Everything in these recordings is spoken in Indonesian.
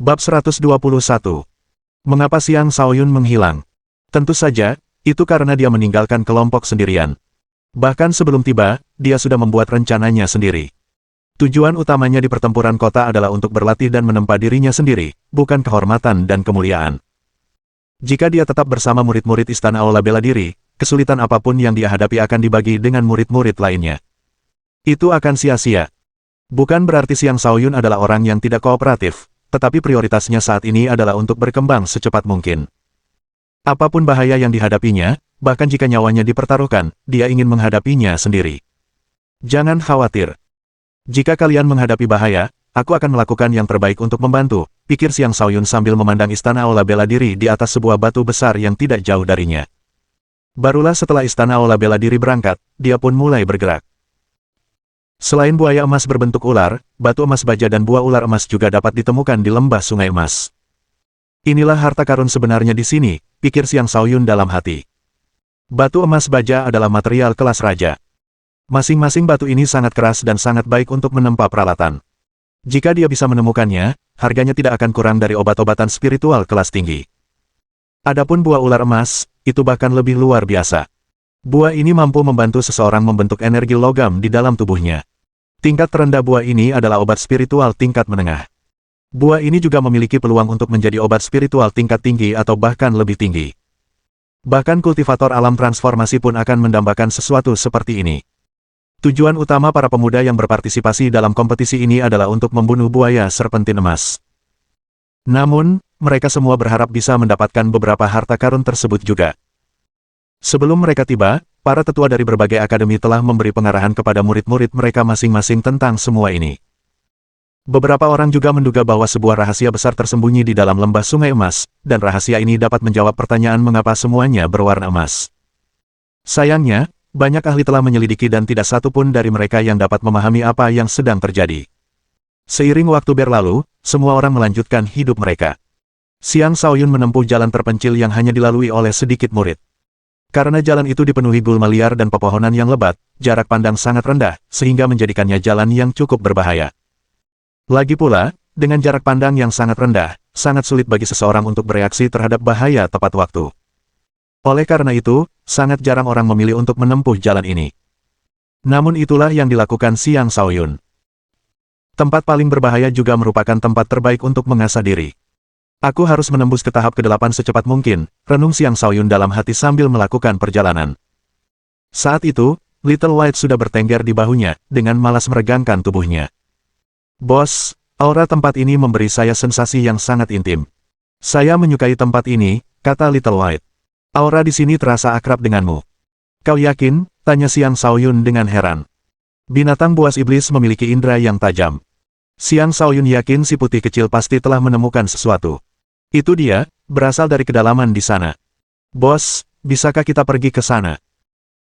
Bab 121. Mengapa Xiang Shaoyun menghilang? Tentu saja, itu karena dia meninggalkan kelompok sendirian. Bahkan sebelum tiba, dia sudah membuat rencananya sendiri. Tujuan utamanya di pertempuran kota adalah untuk berlatih dan menempa dirinya sendiri, bukan kehormatan dan kemuliaan. Jika dia tetap bersama murid-murid Istana Aula Bela Diri, kesulitan apapun yang dia hadapi akan dibagi dengan murid-murid lainnya. Itu akan sia-sia. Bukan berarti Xiang Shaoyun adalah orang yang tidak kooperatif, tetapi prioritasnya saat ini adalah untuk berkembang secepat mungkin. Apapun bahaya yang dihadapinya, bahkan jika nyawanya dipertaruhkan, dia ingin menghadapinya sendiri. Jangan khawatir. Jika kalian menghadapi bahaya, aku akan melakukan yang terbaik untuk membantu, pikir Xiang Shaoyun sambil memandang Istana Aula Bela Diri di atas sebuah batu besar yang tidak jauh darinya. Barulah setelah Istana Aula Bela Diri berangkat, dia pun mulai bergerak. Selain buaya emas berbentuk ular, batu emas baja dan buah ular emas juga dapat ditemukan di lembah sungai emas. Inilah harta karun sebenarnya di sini, pikir Xiang Shaoyun dalam hati. Batu emas baja adalah material kelas raja. Masing-masing batu ini sangat keras dan sangat baik untuk menempa peralatan. Jika dia bisa menemukannya, harganya tidak akan kurang dari obat-obatan spiritual kelas tinggi. Adapun buah ular emas, itu bahkan lebih luar biasa. Buah ini mampu membantu seseorang membentuk energi logam di dalam tubuhnya. Tingkat terendah buah ini adalah obat spiritual tingkat menengah. Buah ini juga memiliki peluang untuk menjadi obat spiritual tingkat tinggi atau bahkan lebih tinggi. Bahkan kultivator alam transformasi pun akan mendambakan sesuatu seperti ini. Tujuan utama para pemuda yang berpartisipasi dalam kompetisi ini adalah untuk membunuh buaya serpentin emas. Namun, mereka semua berharap bisa mendapatkan beberapa harta karun tersebut juga. Sebelum mereka tiba, para tetua dari berbagai akademi telah memberi pengarahan kepada murid-murid mereka masing-masing tentang semua ini. Beberapa orang juga menduga bahwa sebuah rahasia besar tersembunyi di dalam lembah sungai emas, dan rahasia ini dapat menjawab pertanyaan mengapa semuanya berwarna emas. Sayangnya, banyak ahli telah menyelidiki dan tidak satu pun dari mereka yang dapat memahami apa yang sedang terjadi. Seiring waktu berlalu, semua orang melanjutkan hidup mereka. Xiang Shaoyun menempuh jalan terpencil yang hanya dilalui oleh sedikit murid. Karena jalan itu dipenuhi gulma liar dan pepohonan yang lebat, jarak pandang sangat rendah, sehingga menjadikannya jalan yang cukup berbahaya. Lagi pula, dengan jarak pandang yang sangat rendah, sangat sulit bagi seseorang untuk bereaksi terhadap bahaya tepat waktu. Oleh karena itu, sangat jarang orang memilih untuk menempuh jalan ini. Namun itulah yang dilakukan Xiang Shaoyun. Tempat paling berbahaya juga merupakan tempat terbaik untuk mengasah diri. Aku harus menembus ke tahap ke-8 secepat mungkin, renung Xiang Shaoyun dalam hati sambil melakukan perjalanan. Saat itu, Little White sudah bertengger di bahunya, dengan malas meregangkan tubuhnya. Bos, aura tempat ini memberi saya sensasi yang sangat intim. Saya menyukai tempat ini, kata Little White. Aura di sini terasa akrab denganmu. Kau yakin? Tanya Xiang Shaoyun dengan heran. Binatang buas iblis memiliki indera yang tajam. Xiang Shaoyun yakin si putih kecil pasti telah menemukan sesuatu. Itu dia, berasal dari kedalaman di sana. Bos, bisakah kita pergi ke sana?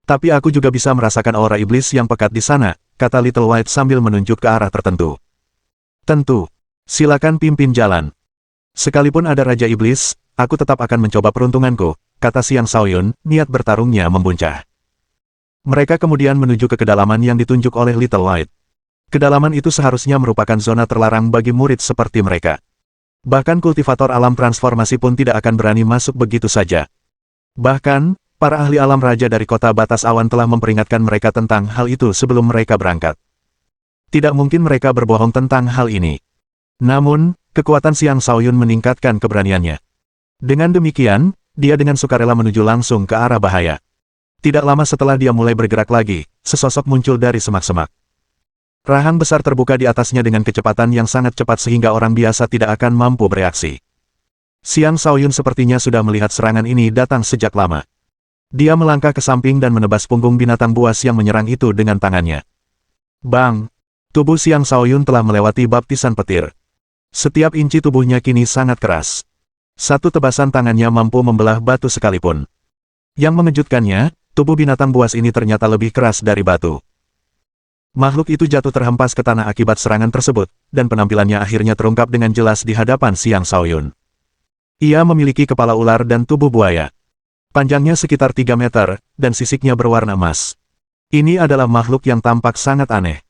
Tapi aku juga bisa merasakan aura iblis yang pekat di sana, kata Little White sambil menunjuk ke arah tertentu. Tentu. Silakan pimpin jalan. Sekalipun ada Raja Iblis, aku tetap akan mencoba peruntunganku, kata Xiang Shaoyun, niat bertarungnya membuncah. Mereka kemudian menuju ke kedalaman yang ditunjuk oleh Little White. Kedalaman itu seharusnya merupakan zona terlarang bagi murid seperti mereka. Bahkan kultivator alam transformasi pun tidak akan berani masuk begitu saja. Bahkan, para ahli alam raja dari kota batas awan telah memperingatkan mereka tentang hal itu sebelum mereka berangkat. Tidak mungkin mereka berbohong tentang hal ini. Namun, kekuatan Xiang Shaoyun meningkatkan keberaniannya. Dengan demikian, dia dengan sukarela menuju langsung ke arah bahaya. Tidak lama setelah dia mulai bergerak lagi, sesosok muncul dari semak-semak. Rahang besar terbuka di atasnya dengan kecepatan yang sangat cepat sehingga orang biasa tidak akan mampu bereaksi. Xiang Shaoyun sepertinya sudah melihat serangan ini datang sejak lama. Dia melangkah ke samping dan menebas punggung binatang buas yang menyerang itu dengan tangannya. Bang! Tubuh Xiang Shaoyun telah melewati baptisan petir. Setiap inci tubuhnya kini sangat keras. Satu tebasan tangannya mampu membelah batu sekalipun. Yang mengejutkannya, tubuh binatang buas ini ternyata lebih keras dari batu. Makhluk itu jatuh terhempas ke tanah akibat serangan tersebut, dan penampilannya akhirnya terungkap dengan jelas di hadapan Xiang Shaoyun. Ia memiliki kepala ular dan tubuh buaya. Panjangnya sekitar 3 meter, dan sisiknya berwarna emas. Ini adalah makhluk yang tampak sangat aneh.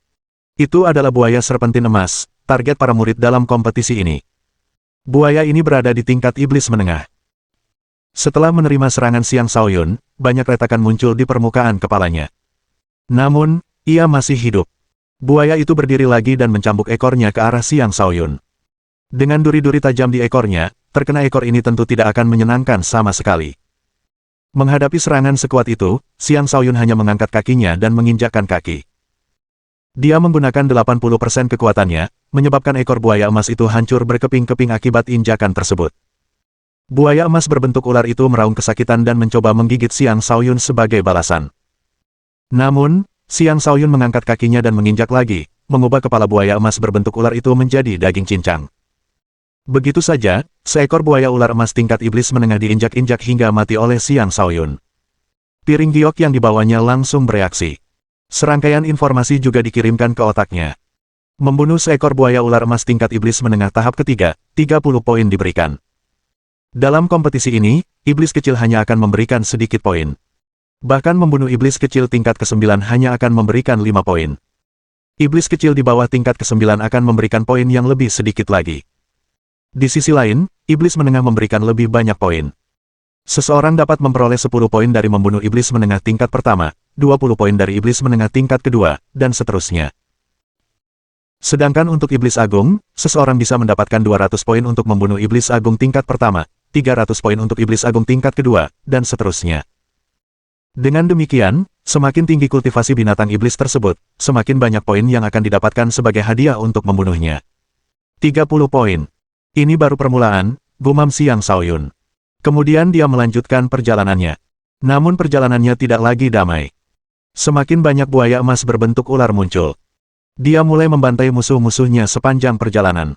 Itu adalah buaya serpentin emas, target para murid dalam kompetisi ini. Buaya ini berada di tingkat iblis menengah. Setelah menerima serangan Xiang Shaoyun, banyak retakan muncul di permukaan kepalanya. Namun, ia masih hidup. Buaya itu berdiri lagi dan mencambuk ekornya ke arah Xiang Shaoyun. Dengan duri-duri tajam di ekornya, terkena ekor ini tentu tidak akan menyenangkan sama sekali. Menghadapi serangan sekuat itu, Xiang Shaoyun hanya mengangkat kakinya dan menginjakkan kaki. Dia menggunakan 80% kekuatannya, menyebabkan ekor buaya emas itu hancur berkeping-keping akibat injakan tersebut. Buaya emas berbentuk ular itu meraung kesakitan dan mencoba menggigit Xiang Shaoyun sebagai balasan. Namun, Xiang Shaoyun mengangkat kakinya dan menginjak lagi, mengubah kepala buaya emas berbentuk ular itu menjadi daging cincang. Begitu saja, seekor buaya ular emas tingkat iblis menengah diinjak-injak hingga mati oleh Xiang Shaoyun. Piring giok yang dibawanya langsung bereaksi. Serangkaian informasi juga dikirimkan ke otaknya. Membunuh seekor buaya ular emas tingkat iblis menengah tahap ketiga, 30 poin diberikan. Dalam kompetisi ini, iblis kecil hanya akan memberikan sedikit poin. Bahkan membunuh iblis kecil tingkat ke-9 hanya akan memberikan 5 poin. Iblis kecil di bawah tingkat ke-9 akan memberikan poin yang lebih sedikit lagi. Di sisi lain, iblis menengah memberikan lebih banyak poin. Seseorang dapat memperoleh 10 poin dari membunuh iblis menengah tingkat pertama, 20 poin dari iblis menengah tingkat kedua, dan seterusnya. Sedangkan untuk iblis agung, seseorang bisa mendapatkan 200 poin untuk membunuh iblis agung tingkat pertama, 300 poin untuk iblis agung tingkat kedua, dan seterusnya. Dengan demikian, semakin tinggi kultivasi binatang iblis tersebut, semakin banyak poin yang akan didapatkan sebagai hadiah untuk membunuhnya. 30 poin. Ini baru permulaan, gumam Xiang Shaoyun. Kemudian dia melanjutkan perjalanannya. Namun perjalanannya tidak lagi damai. Semakin banyak buaya emas berbentuk ular muncul. Dia mulai membantai musuh-musuhnya sepanjang perjalanan.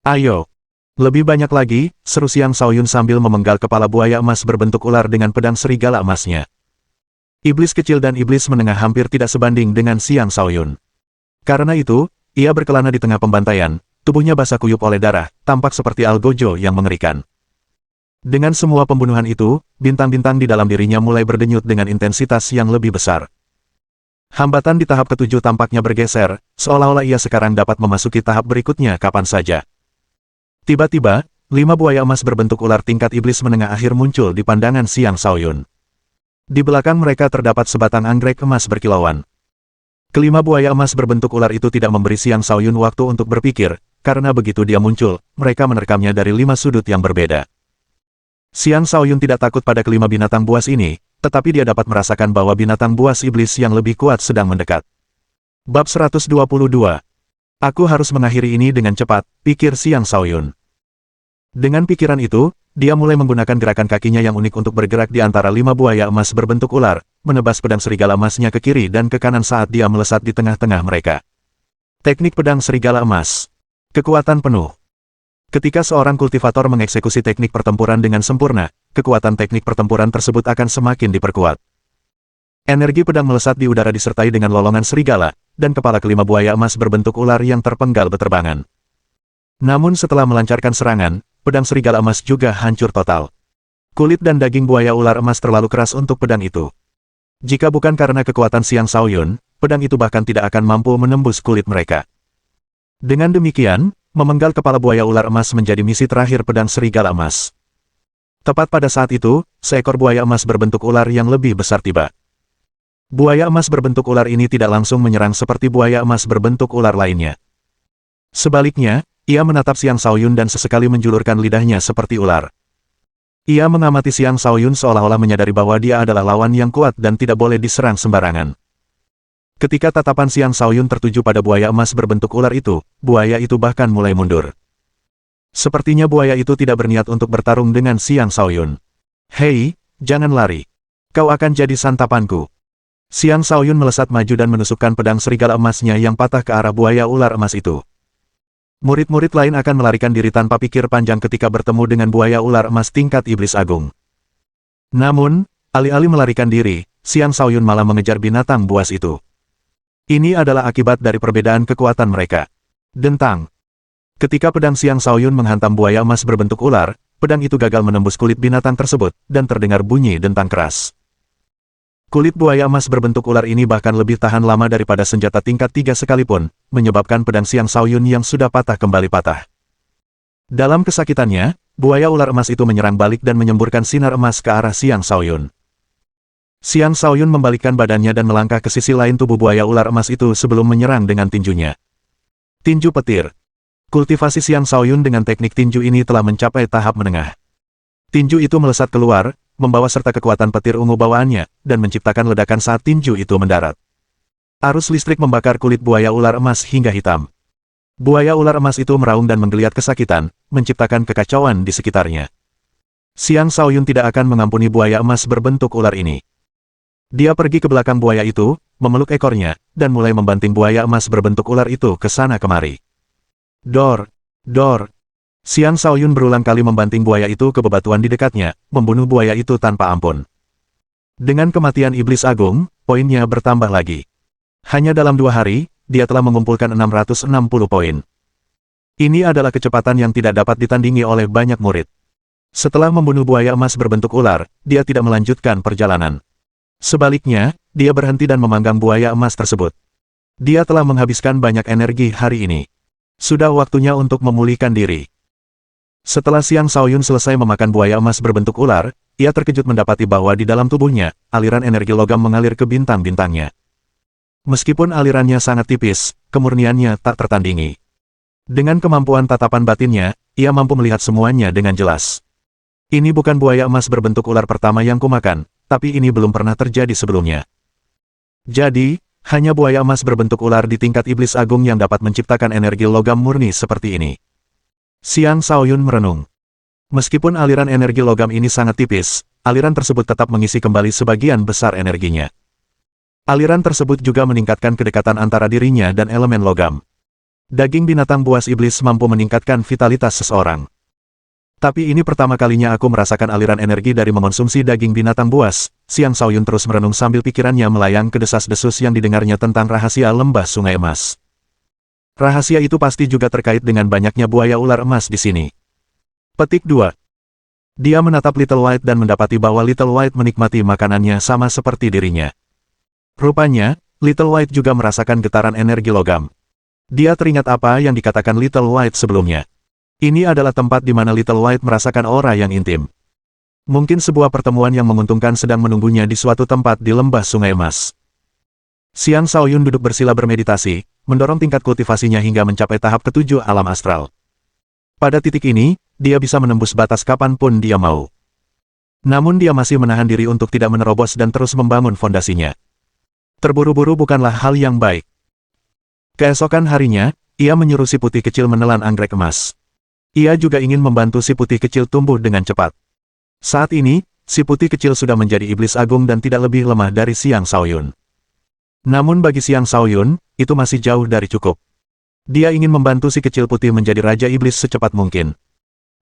Ayo! Lebih banyak lagi, seru Xiang Shaoyun sambil memenggal kepala buaya emas berbentuk ular dengan pedang serigala emasnya. Iblis kecil dan iblis menengah hampir tidak sebanding dengan Xiang Shaoyun. Karena itu, ia berkelana di tengah pembantaian, tubuhnya basah kuyup oleh darah, tampak seperti algojo yang mengerikan. Dengan semua pembunuhan itu, bintang-bintang di dalam dirinya mulai berdenyut dengan intensitas yang lebih besar. Hambatan di tahap ke-7 tampaknya bergeser, seolah-olah ia sekarang dapat memasuki tahap berikutnya kapan saja. Tiba-tiba, 5 buaya emas berbentuk ular tingkat iblis menengah akhir muncul di pandangan Xiang Shaoyun. Di belakang mereka terdapat sebatang anggrek emas berkilauan. Kelima buaya emas berbentuk ular itu tidak memberi Xiang Shaoyun waktu untuk berpikir, karena begitu dia muncul, mereka menerkamnya dari 5 sudut yang berbeda. Xiang Shaoyun tidak takut pada kelima binatang buas ini, tetapi dia dapat merasakan bahwa binatang buas iblis yang lebih kuat sedang mendekat. Bab 122. Aku harus mengakhiri ini dengan cepat, pikir Xiang Shaoyun. Dengan pikiran itu, dia mulai menggunakan gerakan kakinya yang unik untuk bergerak di antara 5 buaya emas berbentuk ular, menebas pedang serigala emasnya ke kiri dan ke kanan saat dia melesat di tengah-tengah mereka. Teknik pedang serigala emas. Kekuatan penuh. Ketika seorang kultivator mengeksekusi teknik pertempuran dengan sempurna, kekuatan teknik pertempuran tersebut akan semakin diperkuat. Energi pedang melesat di udara disertai dengan lolongan serigala, dan kepala kelima buaya emas berbentuk ular yang terpenggal beterbangan. Namun setelah melancarkan serangan, pedang serigala emas juga hancur total. Kulit dan daging buaya ular emas terlalu keras untuk pedang itu. Jika bukan karena kekuatan Xiang Shaoyun, pedang itu bahkan tidak akan mampu menembus kulit mereka. Dengan demikian, memenggal kepala buaya ular emas menjadi misi terakhir pedang serigala emas. Tepat pada saat itu, seekor buaya emas berbentuk ular yang lebih besar tiba. Buaya emas berbentuk ular ini tidak langsung menyerang seperti buaya emas berbentuk ular lainnya. Sebaliknya, ia menatap Xiang Shaoyun dan sesekali menjulurkan lidahnya seperti ular. Ia mengamati Xiang Shaoyun seolah-olah menyadari bahwa dia adalah lawan yang kuat dan tidak boleh diserang sembarangan. Ketika tatapan Xiang Shaoyun tertuju pada buaya emas berbentuk ular itu, buaya itu bahkan mulai mundur. Sepertinya buaya itu tidak berniat untuk bertarung dengan Xiang Shaoyun. Hei, jangan lari. Kau akan jadi santapanku. Xiang Shaoyun melesat maju dan menusukkan pedang serigala emasnya yang patah ke arah buaya ular emas itu. Murid-murid lain akan melarikan diri tanpa pikir panjang ketika bertemu dengan buaya ular emas tingkat iblis agung. Namun, alih-alih melarikan diri, Xiang Shaoyun malah mengejar binatang buas itu. Ini adalah akibat dari perbedaan kekuatan mereka. Dentang. Ketika pedang Xiang Shaoyun menghantam buaya emas berbentuk ular, pedang itu gagal menembus kulit binatang tersebut, dan terdengar bunyi dentang keras. Kulit buaya emas berbentuk ular ini bahkan lebih tahan lama daripada senjata tingkat 3 sekalipun, menyebabkan pedang Xiang Shaoyun yang sudah patah kembali patah. Dalam kesakitannya, buaya ular emas itu menyerang balik dan menyemburkan sinar emas ke arah Xiang Shaoyun. Xiang Shaoyun membalikkan badannya dan melangkah ke sisi lain tubuh buaya ular emas itu sebelum menyerang dengan tinjunya. Tinju petir. Kultivasi Xiang Shaoyun dengan teknik tinju ini telah mencapai tahap menengah. Tinju itu melesat keluar, membawa serta kekuatan petir ungu bawaannya, dan menciptakan ledakan saat tinju itu mendarat. Arus listrik membakar kulit buaya ular emas hingga hitam. Buaya ular emas itu meraung dan menggeliat kesakitan, menciptakan kekacauan di sekitarnya. Xiang Shaoyun tidak akan mengampuni buaya emas berbentuk ular ini. Dia pergi ke belakang buaya itu, memeluk ekornya, dan mulai membanting buaya emas berbentuk ular itu ke sana kemari. Dor! Dor! Xiang Shaoyun berulang kali membanting buaya itu ke bebatuan di dekatnya, membunuh buaya itu tanpa ampun. Dengan kematian iblis agung, poinnya bertambah lagi. Hanya dalam 2 hari, dia telah mengumpulkan 660 poin. Ini adalah kecepatan yang tidak dapat ditandingi oleh banyak murid. Setelah membunuh buaya emas berbentuk ular, dia tidak melanjutkan perjalanan. Sebaliknya, dia berhenti dan memanggang buaya emas tersebut. Dia telah menghabiskan banyak energi hari ini. Sudah waktunya untuk memulihkan diri. Setelah Xiang Shaoyun selesai memakan buaya emas berbentuk ular, ia terkejut mendapati bahwa di dalam tubuhnya, aliran energi logam mengalir ke bintang-bintangnya. Meskipun alirannya sangat tipis, kemurniannya tak tertandingi. Dengan kemampuan tatapan batinnya, ia mampu melihat semuanya dengan jelas. Ini bukan buaya emas berbentuk ular pertama yang kumakan, tapi ini belum pernah terjadi sebelumnya. Jadi, hanya buaya emas berbentuk ular di tingkat iblis agung yang dapat menciptakan energi logam murni seperti ini. Xiang Shaoyun merenung. Meskipun aliran energi logam ini sangat tipis, aliran tersebut tetap mengisi kembali sebagian besar energinya. Aliran tersebut juga meningkatkan kedekatan antara dirinya dan elemen logam. Daging binatang buas iblis mampu meningkatkan vitalitas seseorang. Tapi ini pertama kalinya aku merasakan aliran energi dari mengonsumsi daging binatang buas. Xiang Shaoyun terus merenung sambil pikirannya melayang ke desas-desus yang didengarnya tentang rahasia lembah sungai emas. Rahasia itu pasti juga terkait dengan banyaknya buaya ular emas di sini. Petik 2. Dia menatap Little White dan mendapati bahwa Little White menikmati makanannya sama seperti dirinya. Rupanya, Little White juga merasakan getaran energi logam. Dia teringat apa yang dikatakan Little White sebelumnya. Ini adalah tempat di mana Little White merasakan aura yang intim. Mungkin sebuah pertemuan yang menguntungkan sedang menunggunya di suatu tempat di lembah sungai emas. Xiang Shaoyun duduk bersila bermeditasi, mendorong tingkat kultivasinya hingga mencapai tahap ke-7 alam astral. Pada titik ini, dia bisa menembus batas kapanpun dia mau. Namun dia masih menahan diri untuk tidak menerobos dan terus membangun fondasinya. Terburu-buru bukanlah hal yang baik. Keesokan harinya, ia menyuruh si putih kecil menelan anggrek emas. Ia juga ingin membantu si putih kecil tumbuh dengan cepat. Saat ini, si putih kecil sudah menjadi iblis agung dan tidak lebih lemah dari Xiang Shaoyun. Namun bagi Xiang Shaoyun, itu masih jauh dari cukup. Dia ingin membantu si kecil putih menjadi raja iblis secepat mungkin.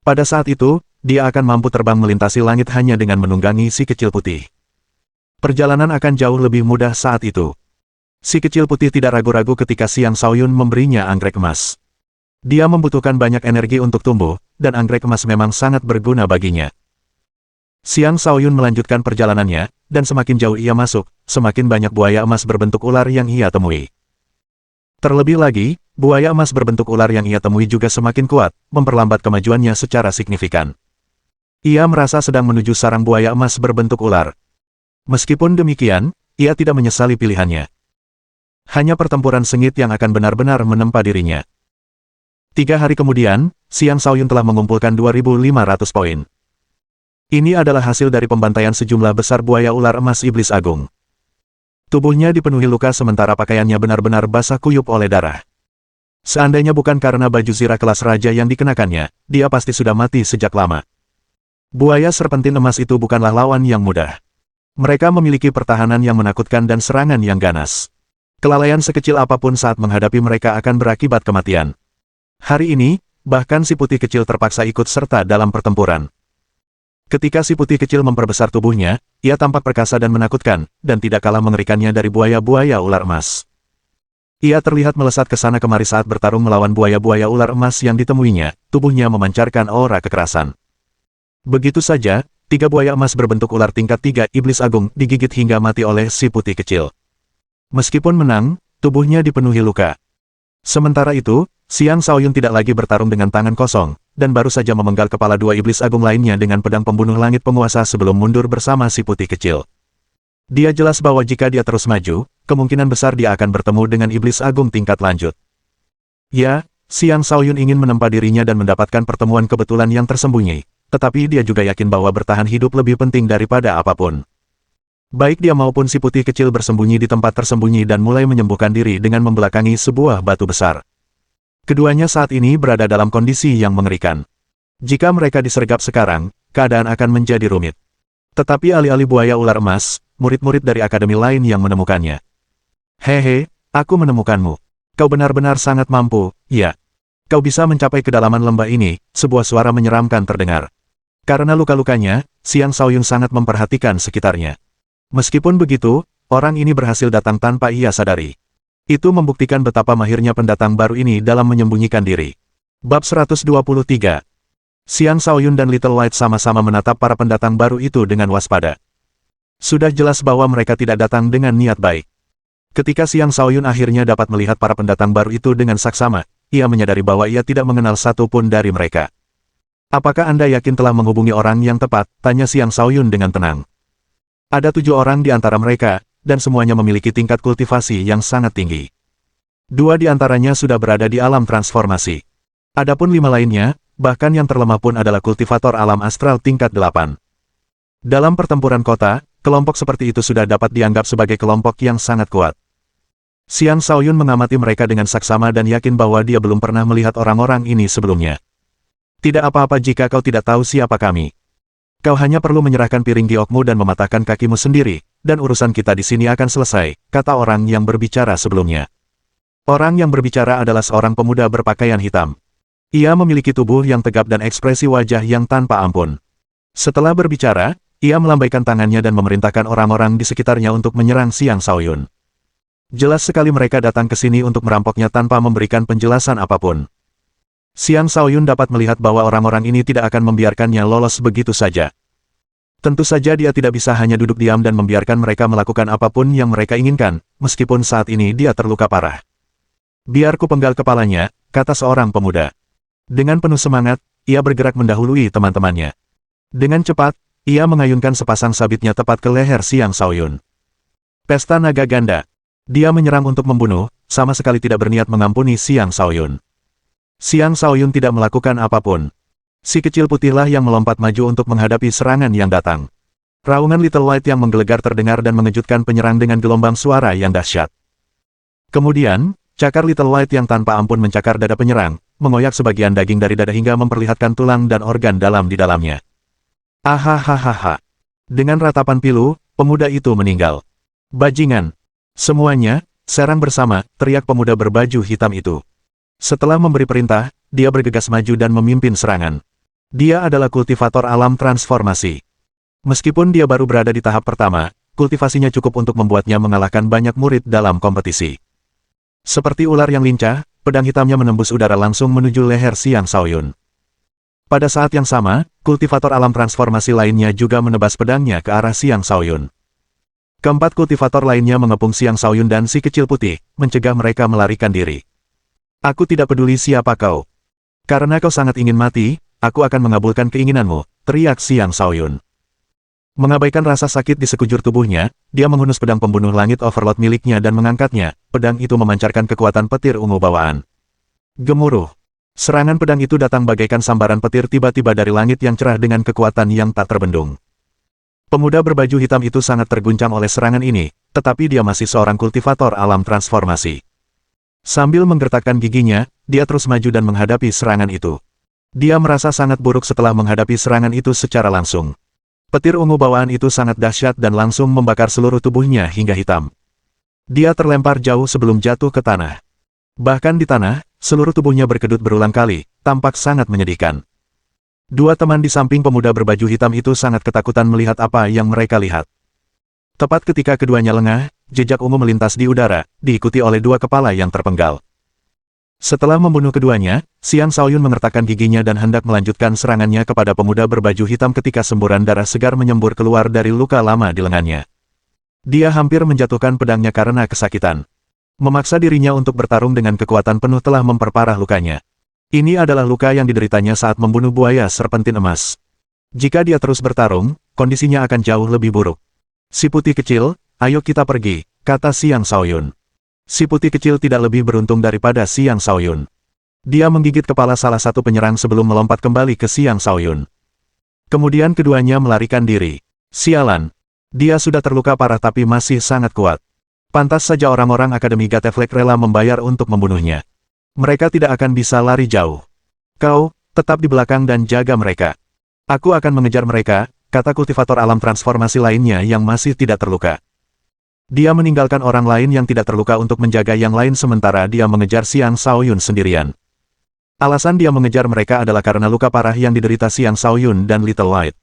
Pada saat itu, dia akan mampu terbang melintasi langit hanya dengan menunggangi si kecil putih. Perjalanan akan jauh lebih mudah saat itu. Si kecil putih tidak ragu-ragu ketika Xiang Shaoyun memberinya anggrek emas. Dia membutuhkan banyak energi untuk tumbuh, dan anggrek emas memang sangat berguna baginya. Xiang Shaoyun melanjutkan perjalanannya, dan semakin jauh ia masuk, semakin banyak buaya emas berbentuk ular yang ia temui. Terlebih lagi, buaya emas berbentuk ular yang ia temui juga semakin kuat, memperlambat kemajuannya secara signifikan. Ia merasa sedang menuju sarang buaya emas berbentuk ular. Meskipun demikian, ia tidak menyesali pilihannya. Hanya pertempuran sengit yang akan benar-benar menempa dirinya. 3 hari kemudian, Xiang Shaoyun telah mengumpulkan 2.500 poin. Ini adalah hasil dari pembantaian sejumlah besar buaya ular emas iblis agung. Tubuhnya dipenuhi luka sementara pakaiannya benar-benar basah kuyup oleh darah. Seandainya bukan karena baju zirah kelas raja yang dikenakannya, dia pasti sudah mati sejak lama. Buaya serpentin emas itu bukanlah lawan yang mudah. Mereka memiliki pertahanan yang menakutkan dan serangan yang ganas. Kelalaian sekecil apapun saat menghadapi mereka akan berakibat kematian. Hari ini, bahkan si putih kecil terpaksa ikut serta dalam pertempuran. Ketika si putih kecil memperbesar tubuhnya, ia tampak perkasa dan menakutkan, dan tidak kalah mengerikannya dari buaya-buaya ular emas. Ia terlihat melesat ke sana kemari saat bertarung melawan buaya-buaya ular emas yang ditemuinya, tubuhnya memancarkan aura kekerasan. Begitu saja, 3 buaya emas berbentuk ular tingkat 3 iblis agung digigit hingga mati oleh si putih kecil. Meskipun menang, tubuhnya dipenuhi luka. Sementara itu, Xiang Shaoyun tidak lagi bertarung dengan tangan kosong, dan baru saja memenggal kepala dua iblis agung lainnya dengan pedang pembunuh langit penguasa sebelum mundur bersama si putih kecil. Dia jelas bahwa jika dia terus maju, kemungkinan besar dia akan bertemu dengan iblis agung tingkat lanjut. Ya, Xiang Shaoyun ingin menempa dirinya dan mendapatkan pertemuan kebetulan yang tersembunyi, tetapi dia juga yakin bahwa bertahan hidup lebih penting daripada apapun. Baik dia maupun si putih kecil bersembunyi di tempat tersembunyi dan mulai menyembuhkan diri dengan membelakangi sebuah batu besar. Keduanya saat ini berada dalam kondisi yang mengerikan. Jika mereka disergap sekarang, keadaan akan menjadi rumit. Tetapi alih-alih buaya ular emas, murid-murid dari akademi lain yang menemukannya. Hehe, aku menemukanmu. Kau benar-benar sangat mampu, ya. Kau bisa mencapai kedalaman lembah ini, sebuah suara menyeramkan terdengar. Karena luka-lukanya, Xiang Shaoyun sangat memperhatikan sekitarnya. Meskipun begitu, orang ini berhasil datang tanpa ia sadari. Itu membuktikan betapa mahirnya pendatang baru ini dalam menyembunyikan diri. Bab 123. Xiang Shaoyun dan Little White sama-sama menatap para pendatang baru itu dengan waspada. Sudah jelas bahwa mereka tidak datang dengan niat baik. Ketika Xiang Shaoyun akhirnya dapat melihat para pendatang baru itu dengan saksama, ia menyadari bahwa ia tidak mengenal satu pun dari mereka. Apakah Anda yakin telah menghubungi orang yang tepat? Tanya Xiang Shaoyun dengan tenang. Ada 7 orang di antara mereka, dan semuanya memiliki tingkat kultivasi yang sangat tinggi. 2 di antaranya sudah berada di alam transformasi. Adapun 5 lainnya, bahkan yang terlemah pun adalah kultivator alam astral tingkat 8. Dalam pertempuran kota, kelompok seperti itu sudah dapat dianggap sebagai kelompok yang sangat kuat. Xiang Shaoyun mengamati mereka dengan saksama dan yakin bahwa dia belum pernah melihat orang-orang ini sebelumnya. Tidak apa-apa jika kau tidak tahu siapa kami. Kau hanya perlu menyerahkan piring giokmu dan mematahkan kakimu sendiri, dan urusan kita di sini akan selesai, kata orang yang berbicara sebelumnya. Orang yang berbicara adalah seorang pemuda berpakaian hitam. Ia memiliki tubuh yang tegap dan ekspresi wajah yang tanpa ampun. Setelah berbicara, ia melambaikan tangannya dan memerintahkan orang-orang di sekitarnya untuk menyerang Xiang Shaoyun. Jelas sekali mereka datang ke sini untuk merampoknya tanpa memberikan penjelasan apapun. Xiang Shaoyun dapat melihat bahwa orang-orang ini tidak akan membiarkannya lolos begitu saja. Tentu saja dia tidak bisa hanya duduk diam dan membiarkan mereka melakukan apapun yang mereka inginkan, meskipun saat ini dia terluka parah. Biar ku penggal kepalanya, kata seorang pemuda. Dengan penuh semangat, ia bergerak mendahului teman-temannya. Dengan cepat, ia mengayunkan sepasang sabitnya tepat ke leher Xiang Shaoyun. Pesta naga ganda. Dia menyerang untuk membunuh, sama sekali tidak berniat mengampuni Xiang Shaoyun. Xiang Shaoyun tidak melakukan apapun. Si kecil putihlah yang melompat maju untuk menghadapi serangan yang datang. Raungan Little White yang menggelegar terdengar dan mengejutkan penyerang dengan gelombang suara yang dahsyat. Kemudian, cakar Little White yang tanpa ampun mencakar dada penyerang, mengoyak sebagian daging dari dada hingga memperlihatkan tulang dan organ dalam di dalamnya. Ahahaha. Dengan ratapan pilu, pemuda itu meninggal. Bajingan. Semuanya, serang bersama, teriak pemuda berbaju hitam itu. Setelah memberi perintah, dia bergegas maju dan memimpin serangan. Dia adalah kultivator alam transformasi. Meskipun dia baru berada di tahap pertama, kultivasinya cukup untuk membuatnya mengalahkan banyak murid dalam kompetisi. Seperti ular yang lincah, pedang hitamnya menembus udara langsung menuju leher Xiang Shaoyun. Pada saat yang sama, kultivator alam transformasi lainnya juga menebas pedangnya ke arah Xiang Shaoyun. Keempat kultivator lainnya mengepung Xiang Shaoyun dan si kecil putih, mencegah mereka melarikan diri. Aku tidak peduli siapa kau. Karena kau sangat ingin mati, aku akan mengabulkan keinginanmu, teriak Xiang Shaoyun. Mengabaikan rasa sakit di sekujur tubuhnya, dia menghunus pedang pembunuh langit overload miliknya dan mengangkatnya, pedang itu memancarkan kekuatan petir ungu bawaan. Gemuruh. Serangan pedang itu datang bagaikan sambaran petir tiba-tiba dari langit yang cerah dengan kekuatan yang tak terbendung. Pemuda berbaju hitam itu sangat terguncang oleh serangan ini, tetapi dia masih seorang kultivator alam transformasi. Sambil menggertakkan giginya, dia terus maju dan menghadapi serangan itu. Dia merasa sangat buruk setelah menghadapi serangan itu secara langsung. Petir ungu bawaan itu sangat dahsyat dan langsung membakar seluruh tubuhnya hingga hitam. Dia terlempar jauh sebelum jatuh ke tanah. Bahkan di tanah, seluruh tubuhnya berkedut berulang kali, tampak sangat menyedihkan. Dua teman di samping pemuda berbaju hitam itu sangat ketakutan melihat apa yang mereka lihat. Tepat ketika keduanya lengah, jejak ungu melintas di udara, diikuti oleh dua kepala yang terpenggal. Setelah membunuh keduanya, Xiang Shaoyun mengertakkan giginya dan hendak melanjutkan serangannya kepada pemuda berbaju hitam ketika semburan darah segar menyembur keluar dari luka lama di lengannya. Dia hampir menjatuhkan pedangnya karena kesakitan. Memaksa dirinya untuk bertarung dengan kekuatan penuh telah memperparah lukanya. Ini adalah luka yang dideritanya saat membunuh buaya serpentin emas. Jika dia terus bertarung, kondisinya akan jauh lebih buruk. Si putih kecil, ayo kita pergi, kata Xiang Shaoyun. Si putih kecil tidak lebih beruntung daripada Xiang Shaoyun. Dia menggigit kepala salah satu penyerang sebelum melompat kembali ke Xiang Shaoyun. Kemudian keduanya melarikan diri. Sialan. Dia sudah terluka parah tapi masih sangat kuat. Pantas saja orang-orang Akademi Gateflek rela membayar untuk membunuhnya. Mereka tidak akan bisa lari jauh. Kau, tetap di belakang dan jaga mereka. Aku akan mengejar mereka, kata kultivator alam transformasi lainnya yang masih tidak terluka. Dia meninggalkan orang lain yang tidak terluka untuk menjaga yang lain sementara dia mengejar Xiang Shaoyun sendirian. Alasan dia mengejar mereka adalah karena luka parah yang diderita Xiang Shaoyun dan Little White.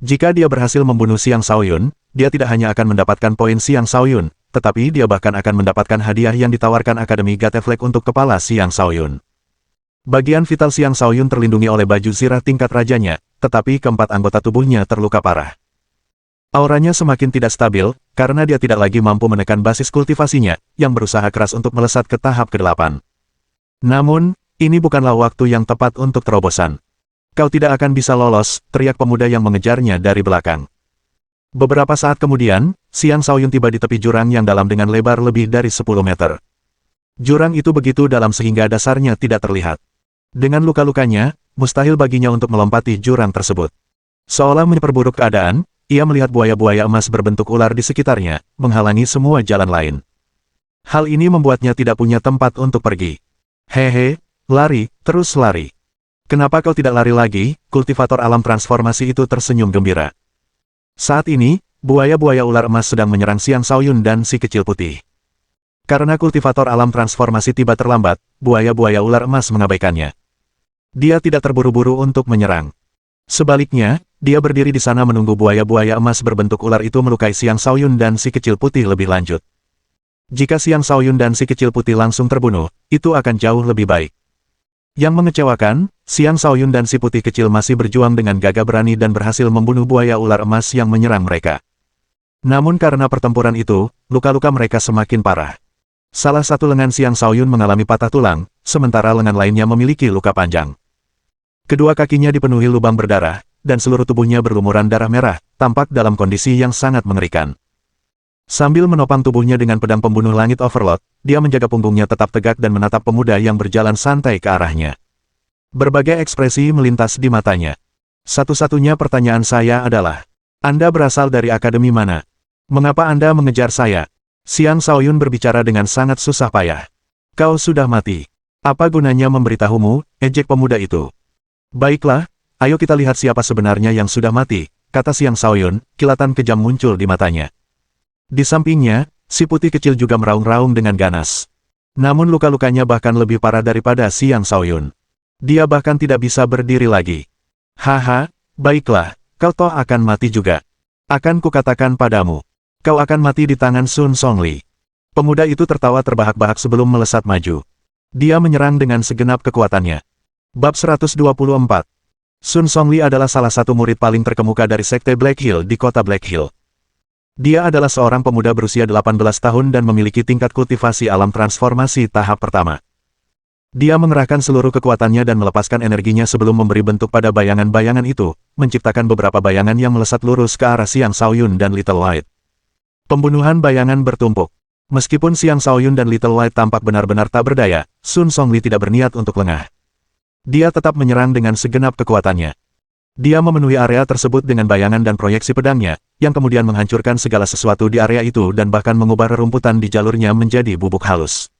Jika dia berhasil membunuh Xiang Shaoyun, dia tidak hanya akan mendapatkan poin Xiang Shaoyun, tetapi dia bahkan akan mendapatkan hadiah yang ditawarkan Akademi Gateflek untuk kepala Xiang Shaoyun. Bagian vital Xiang Shaoyun terlindungi oleh baju zirah tingkat rajanya, tetapi keempat anggota tubuhnya terluka parah. Auranya semakin tidak stabil, karena dia tidak lagi mampu menekan basis kultivasinya, yang berusaha keras untuk melesat ke tahap ke-8. Namun, ini bukanlah waktu yang tepat untuk terobosan. Kau tidak akan bisa lolos, teriak pemuda yang mengejarnya dari belakang. Beberapa saat kemudian, Xiang Shaoyun tiba di tepi jurang yang dalam dengan lebar lebih dari 10 meter. Jurang itu begitu dalam sehingga dasarnya tidak terlihat. Dengan luka-lukanya, mustahil baginya untuk melompati jurang tersebut. Seolah memperburuk keadaan, ia melihat buaya-buaya emas berbentuk ular di sekitarnya, menghalangi semua jalan lain. Hal ini membuatnya tidak punya tempat untuk pergi. Hehe, lari, terus lari. Kenapa kau tidak lari lagi? Kultivator alam transformasi itu tersenyum gembira. Saat ini, buaya-buaya ular emas sedang menyerang Xiang Shaoyun dan si kecil putih. Karena kultivator alam transformasi tiba terlambat, buaya-buaya ular emas mengabaikannya. Dia tidak terburu-buru untuk menyerang. Sebaliknya, dia berdiri di sana menunggu buaya-buaya emas berbentuk ular itu melukai Xiang Shaoyun dan si kecil putih lebih lanjut. Jika Xiang Shaoyun dan si kecil putih langsung terbunuh, itu akan jauh lebih baik. Yang mengecewakan, Xiang Shaoyun dan si putih kecil masih berjuang dengan gagah berani dan berhasil membunuh buaya ular emas yang menyerang mereka. Namun karena pertempuran itu, luka-luka mereka semakin parah. Salah satu lengan Xiang Shaoyun mengalami patah tulang, sementara lengan lainnya memiliki luka panjang. Kedua kakinya dipenuhi lubang berdarah, dan seluruh tubuhnya berlumuran darah merah, tampak dalam kondisi yang sangat mengerikan. Sambil menopang tubuhnya dengan pedang pembunuh langit Overlord, dia menjaga punggungnya tetap tegak dan menatap pemuda yang berjalan santai ke arahnya. Berbagai ekspresi melintas di matanya. Satu-satunya pertanyaan saya adalah, Anda berasal dari akademi mana? Mengapa Anda mengejar saya? Xiang Shaoyun berbicara dengan sangat susah payah. Kau sudah mati. Apa gunanya memberitahumu, ejek pemuda itu. Baiklah, ayo kita lihat siapa sebenarnya yang sudah mati, kata Xiang Shaoyun, kilatan kejam muncul di matanya. Di sampingnya, si putih kecil juga meraung-raung dengan ganas. Namun luka-lukanya bahkan lebih parah daripada Xiang Shaoyun. Dia bahkan tidak bisa berdiri lagi. Haha, baiklah, kau toh akan mati juga. Akan kukatakan padamu, kau akan mati di tangan Sun Songli. Pemuda itu tertawa terbahak-bahak sebelum melesat maju. Dia menyerang dengan segenap kekuatannya. Bab 124. Sun Songli adalah salah satu murid paling terkemuka dari Sekte Black Hill di kota Black Hill. Dia adalah seorang pemuda berusia 18 tahun dan memiliki tingkat kultivasi alam transformasi tahap pertama. Dia mengerahkan seluruh kekuatannya dan melepaskan energinya sebelum memberi bentuk pada bayangan-bayangan itu, menciptakan beberapa bayangan yang melesat lurus ke arah Xiang Shaoyun dan Little White. Pembunuhan bayangan bertumpuk. Meskipun Xiang Shaoyun dan Little White tampak benar-benar tak berdaya, Sun Songli tidak berniat untuk lengah. Dia tetap menyerang dengan segenap kekuatannya. Dia memenuhi area tersebut dengan bayangan dan proyeksi pedangnya, yang kemudian menghancurkan segala sesuatu di area itu dan bahkan mengubah rerumputan di jalurnya menjadi bubuk halus.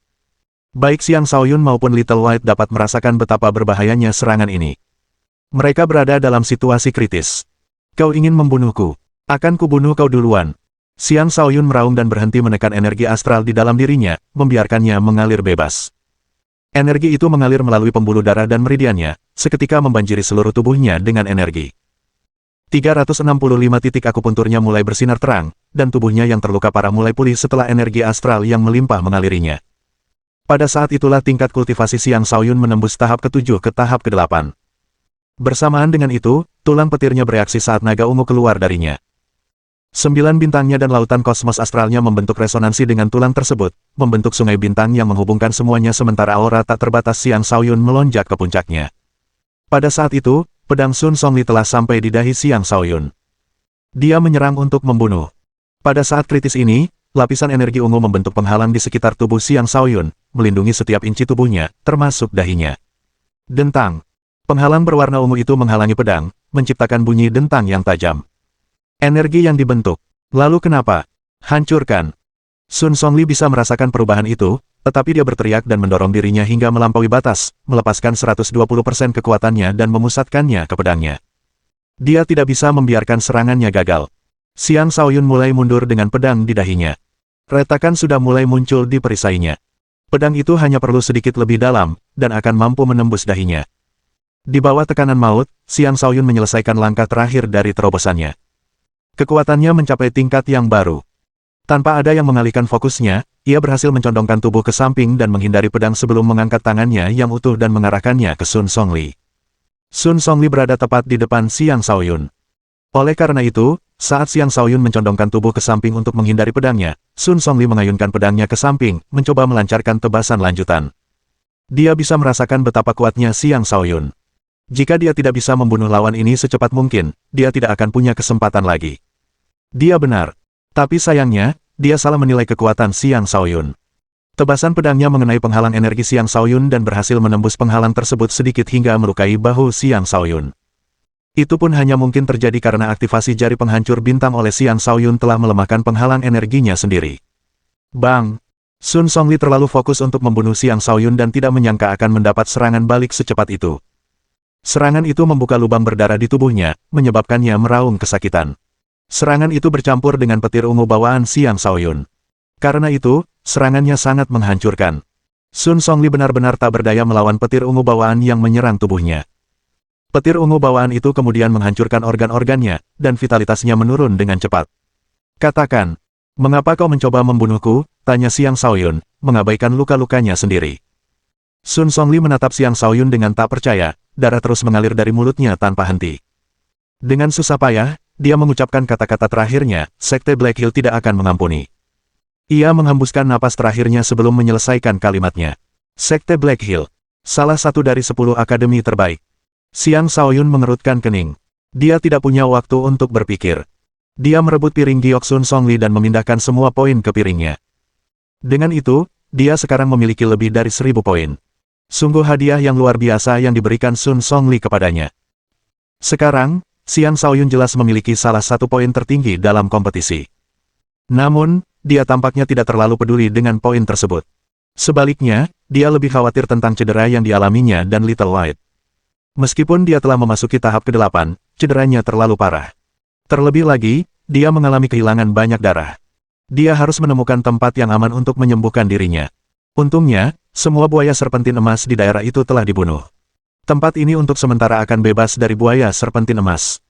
Baik Xiang Shaoyun maupun Little White dapat merasakan betapa berbahayanya serangan ini. Mereka berada dalam situasi kritis. Kau ingin membunuhku? Akan kubunuh kau duluan. Xiang Shaoyun meraung dan berhenti menekan energi astral di dalam dirinya, membiarkannya mengalir bebas. Energi itu mengalir melalui pembuluh darah dan meridiannya, seketika membanjiri seluruh tubuhnya dengan energi. 365 titik akupunturnya mulai bersinar terang, dan tubuhnya yang terluka parah mulai pulih setelah energi astral yang melimpah mengalirinya. Pada saat itulah tingkat kultivasi Xiang Shaoyun menembus tahap ke-7 ke tahap ke-8. Bersamaan dengan itu, tulang petirnya bereaksi saat naga ungu keluar darinya. 9 bintangnya dan lautan kosmos astralnya membentuk resonansi dengan tulang tersebut, membentuk sungai bintang yang menghubungkan semuanya sementara aura tak terbatas Xiang Shaoyun melonjak ke puncaknya. Pada saat itu, pedang Sun Songli telah sampai di dahi Xiang Shaoyun. Dia menyerang untuk membunuh. Pada saat kritis ini, lapisan energi ungu membentuk penghalang di sekitar tubuh Xiang Shaoyun, melindungi setiap inci tubuhnya, termasuk dahinya. Dentang. Penghalang berwarna ungu itu menghalangi pedang, menciptakan bunyi dentang yang tajam. Energi yang dibentuk. Lalu kenapa? Hancurkan. Sun Songli bisa merasakan perubahan itu, tetapi dia berteriak dan mendorong dirinya hingga melampaui batas, melepaskan 120% kekuatannya dan memusatkannya ke pedangnya. Dia tidak bisa membiarkan serangannya gagal. Xiang Shaoyun mulai mundur dengan pedang di dahinya. Retakan sudah mulai muncul di perisainya. Pedang itu hanya perlu sedikit lebih dalam, dan akan mampu menembus dahinya. Di bawah tekanan maut, Xiang Shaoyun menyelesaikan langkah terakhir dari terobosannya. Kekuatannya mencapai tingkat yang baru. Tanpa ada yang mengalihkan fokusnya, ia berhasil mencondongkan tubuh ke samping dan menghindari pedang sebelum mengangkat tangannya yang utuh dan mengarahkannya ke Sun Songli. Sun Songli berada tepat di depan Xiang Shaoyun. Oleh karena itu, saat Xiang Shaoyun mencondongkan tubuh ke samping untuk menghindari pedangnya, Sun Songli mengayunkan pedangnya ke samping, mencoba melancarkan tebasan lanjutan. Dia bisa merasakan betapa kuatnya Xiang Shaoyun. Jika dia tidak bisa membunuh lawan ini secepat mungkin, dia tidak akan punya kesempatan lagi. Dia benar. Tapi sayangnya, dia salah menilai kekuatan Xiang Shaoyun. Tebasan pedangnya mengenai penghalang energi Xiang Shaoyun dan berhasil menembus penghalang tersebut sedikit hingga melukai bahu Xiang Shaoyun. Itu pun hanya mungkin terjadi karena aktivasi jari penghancur bintang oleh Xiang Shaoyun telah melemahkan penghalang energinya sendiri. Bang! Sun Songli terlalu fokus untuk membunuh Xiang Shaoyun dan tidak menyangka akan mendapat serangan balik secepat itu. Serangan itu membuka lubang berdarah di tubuhnya, menyebabkannya meraung kesakitan. Serangan itu bercampur dengan petir ungu bawaan Xiang Shaoyun. Karena itu, serangannya sangat menghancurkan. Sun Songli benar-benar tak berdaya melawan petir ungu bawaan yang menyerang tubuhnya. Petir ungu bawaan itu kemudian menghancurkan organ-organnya, dan vitalitasnya menurun dengan cepat. Katakan, mengapa kau mencoba membunuhku? Tanya Xiang Shaoyun, mengabaikan luka-lukanya sendiri. Sun Songli menatap Xiang Shaoyun dengan tak percaya, darah terus mengalir dari mulutnya tanpa henti. Dengan susah payah, dia mengucapkan kata-kata terakhirnya, Sekte Black Hill tidak akan mengampuni. Ia menghembuskan napas terakhirnya sebelum menyelesaikan kalimatnya. Sekte Black Hill, salah satu dari 10 akademi terbaik. Xiang Shaoyun mengerutkan kening. Dia tidak punya waktu untuk berpikir. Dia merebut piring giok Sun Songli dan memindahkan semua poin ke piringnya. Dengan itu, dia sekarang memiliki lebih dari 1000 poin. Sungguh hadiah yang luar biasa yang diberikan Sun Songli kepadanya. Sekarang, Xiang Shaoyun jelas memiliki salah satu poin tertinggi dalam kompetisi. Namun, dia tampaknya tidak terlalu peduli dengan poin tersebut. Sebaliknya, dia lebih khawatir tentang cedera yang dialaminya dan Little White. Meskipun dia telah memasuki tahap ke-8, cederanya terlalu parah. Terlebih lagi, dia mengalami kehilangan banyak darah. Dia harus menemukan tempat yang aman untuk menyembuhkan dirinya. Untungnya, semua buaya serpentin emas di daerah itu telah dibunuh. Tempat ini untuk sementara akan bebas dari buaya serpentin emas.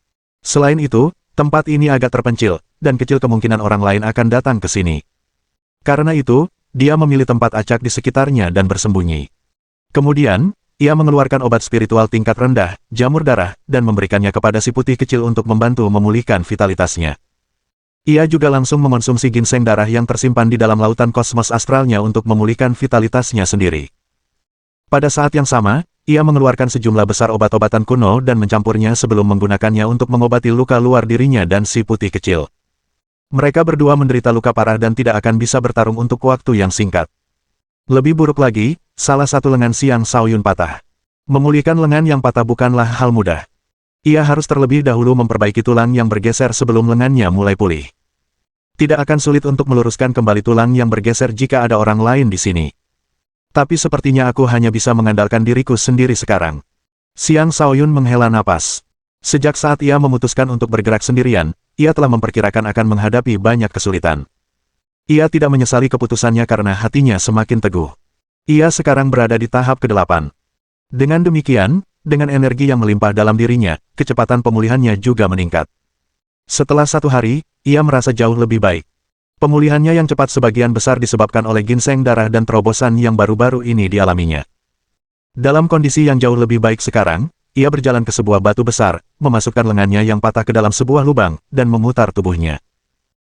Selain itu, tempat ini agak terpencil, dan kecil kemungkinan orang lain akan datang ke sini. Karena itu, dia memilih tempat acak di sekitarnya dan bersembunyi. Kemudian, ia mengeluarkan obat spiritual tingkat rendah, jamur darah, dan memberikannya kepada si putih kecil untuk membantu memulihkan vitalitasnya. Ia juga langsung mengonsumsi ginseng darah yang tersimpan di dalam lautan kosmos astralnya untuk memulihkan vitalitasnya sendiri. Pada saat yang sama, ia mengeluarkan sejumlah besar obat-obatan kuno dan mencampurnya sebelum menggunakannya untuk mengobati luka luar dirinya dan si putih kecil. Mereka berdua menderita luka parah dan tidak akan bisa bertarung untuk waktu yang singkat. Lebih buruk lagi, salah satu lengan Xiang Shaoyun patah. Memulihkan lengan yang patah bukanlah hal mudah. Ia harus terlebih dahulu memperbaiki tulang yang bergeser sebelum lengannya mulai pulih. Tidak akan sulit untuk meluruskan kembali tulang yang bergeser jika ada orang lain di sini. Tapi sepertinya aku hanya bisa mengandalkan diriku sendiri sekarang. Xiang Shaoyun menghela napas. Sejak saat ia memutuskan untuk bergerak sendirian, ia telah memperkirakan akan menghadapi banyak kesulitan. Ia tidak menyesali keputusannya karena hatinya semakin teguh. Ia sekarang berada di tahap ke-8. Dengan demikian, dengan energi yang melimpah dalam dirinya, kecepatan pemulihannya juga meningkat. Setelah 1 hari, ia merasa jauh lebih baik. Pemulihannya yang cepat sebagian besar disebabkan oleh ginseng darah dan terobosan yang baru-baru ini dialaminya. Dalam kondisi yang jauh lebih baik sekarang, ia berjalan ke sebuah batu besar, memasukkan lengannya yang patah ke dalam sebuah lubang, dan memutar tubuhnya.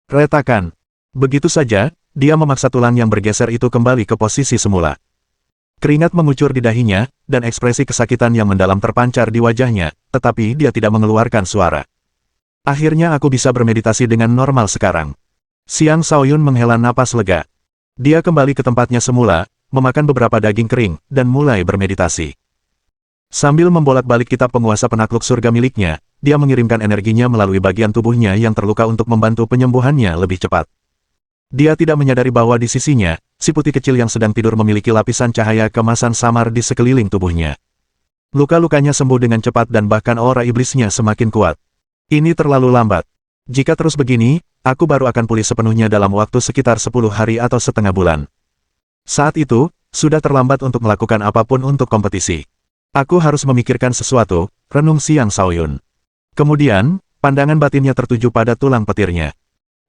Retakan. Begitu saja, dia memaksa tulang yang bergeser itu kembali ke posisi semula. Keringat mengucur di dahinya, dan ekspresi kesakitan yang mendalam terpancar di wajahnya, tetapi dia tidak mengeluarkan suara. Akhirnya aku bisa bermeditasi dengan normal sekarang. Xiang Shaoyun menghela napas lega. Dia kembali ke tempatnya semula, memakan beberapa daging kering, dan mulai bermeditasi. Sambil membolak-balik kitab penguasa penakluk surga miliknya, dia mengirimkan energinya melalui bagian tubuhnya yang terluka untuk membantu penyembuhannya lebih cepat. Dia tidak menyadari bahwa di sisinya, si putih kecil yang sedang tidur memiliki lapisan cahaya kemasan samar di sekeliling tubuhnya. Luka-lukanya sembuh dengan cepat dan bahkan aura iblisnya semakin kuat. Ini terlalu lambat. Jika terus begini, aku baru akan pulih sepenuhnya dalam waktu sekitar 10 hari atau setengah bulan. Saat itu, sudah terlambat untuk melakukan apapun untuk kompetisi. Aku harus memikirkan sesuatu, renung Xiang Shaoyun. Kemudian, pandangan batinnya tertuju pada tulang petirnya.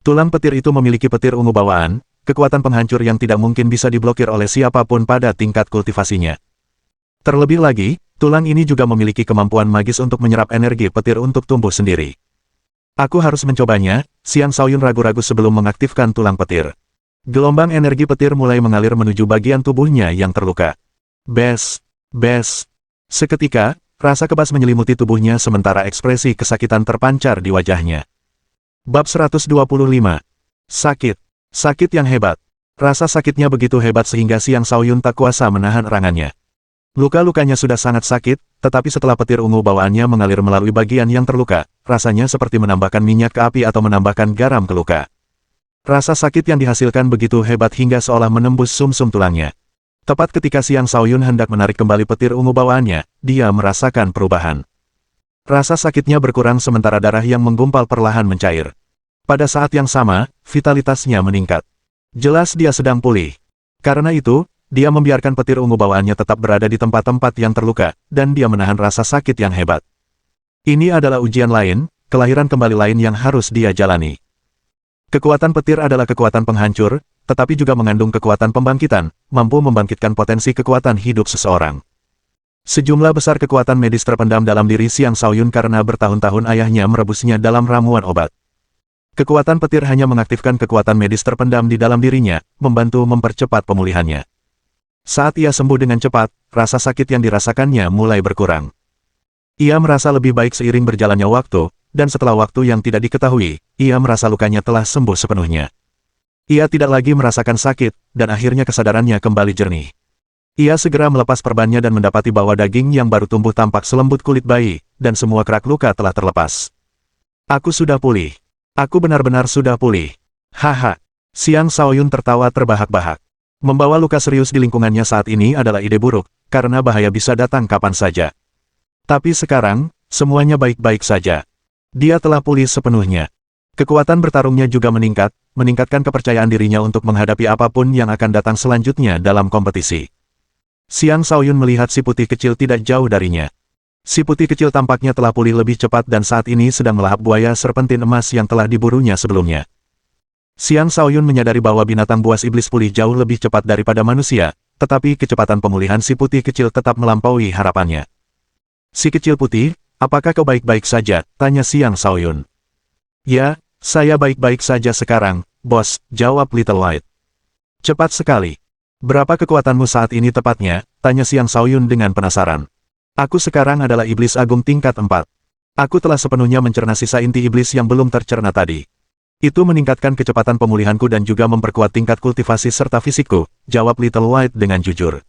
Tulang petir itu memiliki petir ungu bawaan, kekuatan penghancur yang tidak mungkin bisa diblokir oleh siapapun pada tingkat kultivasinya. Terlebih lagi, tulang ini juga memiliki kemampuan magis untuk menyerap energi petir untuk tumbuh sendiri. Aku harus mencobanya. Xiang Shaoyun ragu-ragu sebelum mengaktifkan tulang petir. Gelombang energi petir mulai mengalir menuju bagian tubuhnya yang terluka. Bes, bes. Seketika, rasa kebas menyelimuti tubuhnya sementara ekspresi kesakitan terpancar di wajahnya. Bab 125. Sakit. Sakit yang hebat. Rasa sakitnya begitu hebat sehingga Xiang Shaoyun tak kuasa menahan erangannya. Luka-lukanya sudah sangat sakit, tetapi setelah petir ungu bawaannya mengalir melalui bagian yang terluka, rasanya seperti menambahkan minyak ke api atau menambahkan garam ke luka. Rasa sakit yang dihasilkan begitu hebat hingga seolah menembus sumsum tulangnya. Tepat ketika Xiang Shaoyun hendak menarik kembali petir ungu bawaannya, dia merasakan perubahan. Rasa sakitnya berkurang sementara darah yang menggumpal perlahan mencair. Pada saat yang sama, vitalitasnya meningkat. Jelas dia sedang pulih. Karena itu, dia membiarkan petir ungu bawaannya tetap berada di tempat-tempat yang terluka, dan dia menahan rasa sakit yang hebat. Ini adalah ujian lain, kelahiran kembali lain yang harus dia jalani. Kekuatan petir adalah kekuatan penghancur, tetapi juga mengandung kekuatan pembangkitan, mampu membangkitkan potensi kekuatan hidup seseorang. Sejumlah besar kekuatan medis terpendam dalam diri Xiang Shaoyun karena bertahun-tahun ayahnya merebusnya dalam ramuan obat. Kekuatan petir hanya mengaktifkan kekuatan medis terpendam di dalam dirinya, membantu mempercepat pemulihannya. Saat ia sembuh dengan cepat, rasa sakit yang dirasakannya mulai berkurang. Ia merasa lebih baik seiring berjalannya waktu, dan setelah waktu yang tidak diketahui, ia merasa lukanya telah sembuh sepenuhnya. Ia tidak lagi merasakan sakit, dan akhirnya kesadarannya kembali jernih. Ia segera melepas perbannya dan mendapati bahwa daging yang baru tumbuh tampak selembut kulit bayi, dan semua kerak luka telah terlepas. Aku sudah pulih. Aku benar-benar sudah pulih. Haha. Xiang Shaoyun tertawa terbahak-bahak. Membawa luka serius di lingkungannya saat ini adalah ide buruk, karena bahaya bisa datang kapan saja. Tapi sekarang, semuanya baik-baik saja. Dia telah pulih sepenuhnya. Kekuatan bertarungnya juga meningkatkan kepercayaan dirinya untuk menghadapi apapun yang akan datang selanjutnya dalam kompetisi. Xiang Shaoyun melihat si putih kecil tidak jauh darinya. Si putih kecil tampaknya telah pulih lebih cepat dan saat ini sedang melahap buaya serpentin emas yang telah diburunya sebelumnya. Xiang Shaoyun menyadari bahwa binatang buas iblis pulih jauh lebih cepat daripada manusia, tetapi kecepatan pemulihan si putih kecil tetap melampaui harapannya. Si kecil putih, apakah kau baik-baik saja? Tanya Xiang Shaoyun. Ya, saya baik-baik saja sekarang, bos, jawab Little White. Cepat sekali. Berapa kekuatanmu saat ini tepatnya? Tanya Xiang Shaoyun dengan penasaran. Aku sekarang adalah iblis agung tingkat 4. Aku telah sepenuhnya mencerna sisa inti iblis yang belum tercerna tadi. Itu meningkatkan kecepatan pemulihanku dan juga memperkuat tingkat kultivasi serta fisikku, jawab Little White dengan jujur.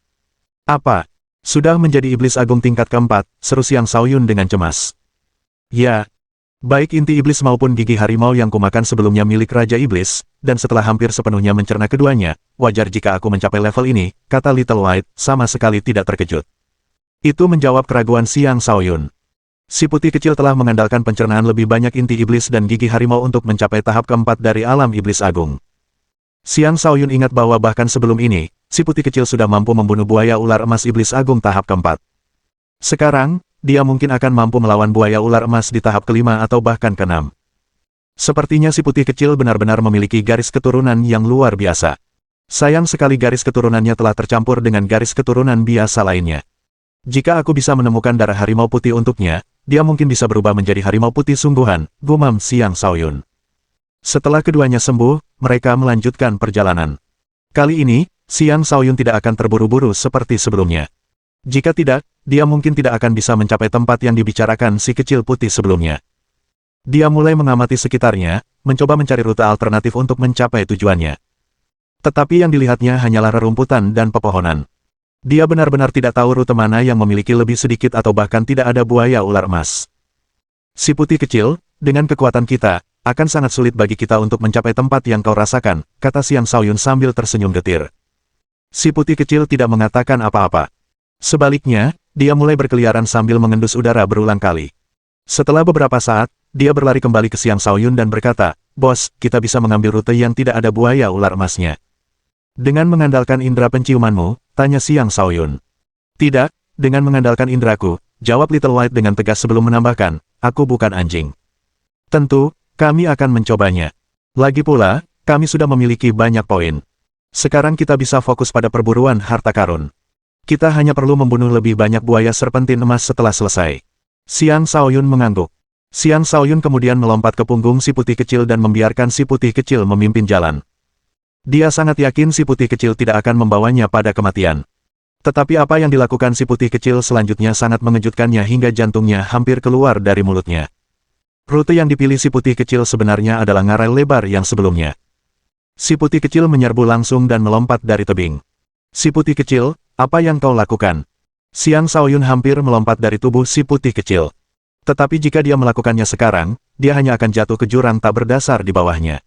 Apa? Sudah menjadi iblis agung tingkat keempat? Seru Xiang Shaoyun dengan cemas. Ya. Baik inti iblis maupun gigi harimau yang kumakan sebelumnya milik Raja Iblis, dan setelah hampir sepenuhnya mencerna keduanya, wajar jika aku mencapai level ini, kata Little White, sama sekali tidak terkejut. Itu menjawab keraguan Xiang Shaoyun. Si putih kecil telah mengandalkan pencernaan lebih banyak inti iblis dan gigi harimau untuk mencapai tahap keempat dari alam iblis agung. Xiang Shaoyun ingat bahwa bahkan sebelum ini, si putih kecil sudah mampu membunuh buaya ular emas iblis agung tahap keempat. Sekarang, dia mungkin akan mampu melawan buaya ular emas di tahap kelima atau bahkan keenam. Sepertinya si putih kecil benar-benar memiliki garis keturunan yang luar biasa. Sayang sekali garis keturunannya telah tercampur dengan garis keturunan biasa lainnya. Jika aku bisa menemukan darah harimau putih untuknya, dia mungkin bisa berubah menjadi harimau putih sungguhan, gumam Xiang Shaoyun. Setelah keduanya sembuh, mereka melanjutkan perjalanan. Kali ini, Xiang Shaoyun tidak akan terburu-buru seperti sebelumnya. Jika tidak, dia mungkin tidak akan bisa mencapai tempat yang dibicarakan si kecil putih sebelumnya. Dia mulai mengamati sekitarnya, mencoba mencari rute alternatif untuk mencapai tujuannya. Tetapi yang dilihatnya hanyalah rerumputan dan pepohonan. Dia benar-benar tidak tahu rute mana yang memiliki lebih sedikit atau bahkan tidak ada buaya ular emas. Si putih kecil, dengan kekuatan kita, akan sangat sulit bagi kita untuk mencapai tempat yang kau rasakan, kata Xiang Shaoyun sambil tersenyum getir. Si putih kecil tidak mengatakan apa-apa. Sebaliknya, dia mulai berkeliaran sambil mengendus udara berulang kali. Setelah beberapa saat, dia berlari kembali ke Xiang Shaoyun dan berkata, "Bos, kita bisa mengambil rute yang tidak ada buaya ular emasnya." Dengan mengandalkan indera penciumanmu, tanya Xiang Shaoyun. Tidak, dengan mengandalkan indraku, jawab Little White dengan tegas sebelum menambahkan, aku bukan anjing. Tentu, kami akan mencobanya. Lagi pula, kami sudah memiliki banyak poin. Sekarang kita bisa fokus pada perburuan harta karun. Kita hanya perlu membunuh lebih banyak buaya serpentin emas setelah selesai. Xiang Shaoyun mengangguk. Xiang Shaoyun kemudian melompat ke punggung si putih kecil dan membiarkan si putih kecil memimpin jalan. Dia sangat yakin si putih kecil tidak akan membawanya pada kematian. Tetapi apa yang dilakukan si putih kecil selanjutnya sangat mengejutkannya hingga jantungnya hampir keluar dari mulutnya. Rute yang dipilih si putih kecil sebenarnya adalah ngarai lebar yang sebelumnya. Si putih kecil menyerbu langsung dan melompat dari tebing. Si putih kecil, apa yang kau lakukan? Xiang Shaoyun hampir melompat dari tubuh si putih kecil. Tetapi jika dia melakukannya sekarang, dia hanya akan jatuh ke jurang tak berdasar di bawahnya.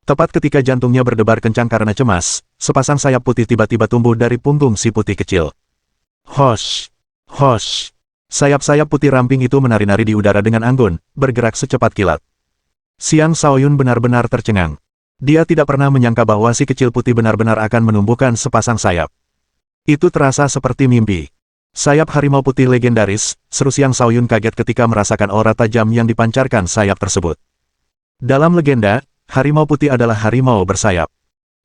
Tepat ketika jantungnya berdebar kencang karena cemas, sepasang sayap putih tiba-tiba tumbuh dari punggung si putih kecil. Hosh! Hosh! Sayap-sayap putih ramping itu menari-nari di udara dengan anggun, bergerak secepat kilat. Xiang Shaoyun benar-benar tercengang. Dia tidak pernah menyangka bahwa si kecil putih benar-benar akan menumbuhkan sepasang sayap. Itu terasa seperti mimpi. Sayap harimau putih legendaris, seru Xiang Shaoyun kaget ketika merasakan aura tajam yang dipancarkan sayap tersebut. Dalam legenda, harimau putih adalah harimau bersayap.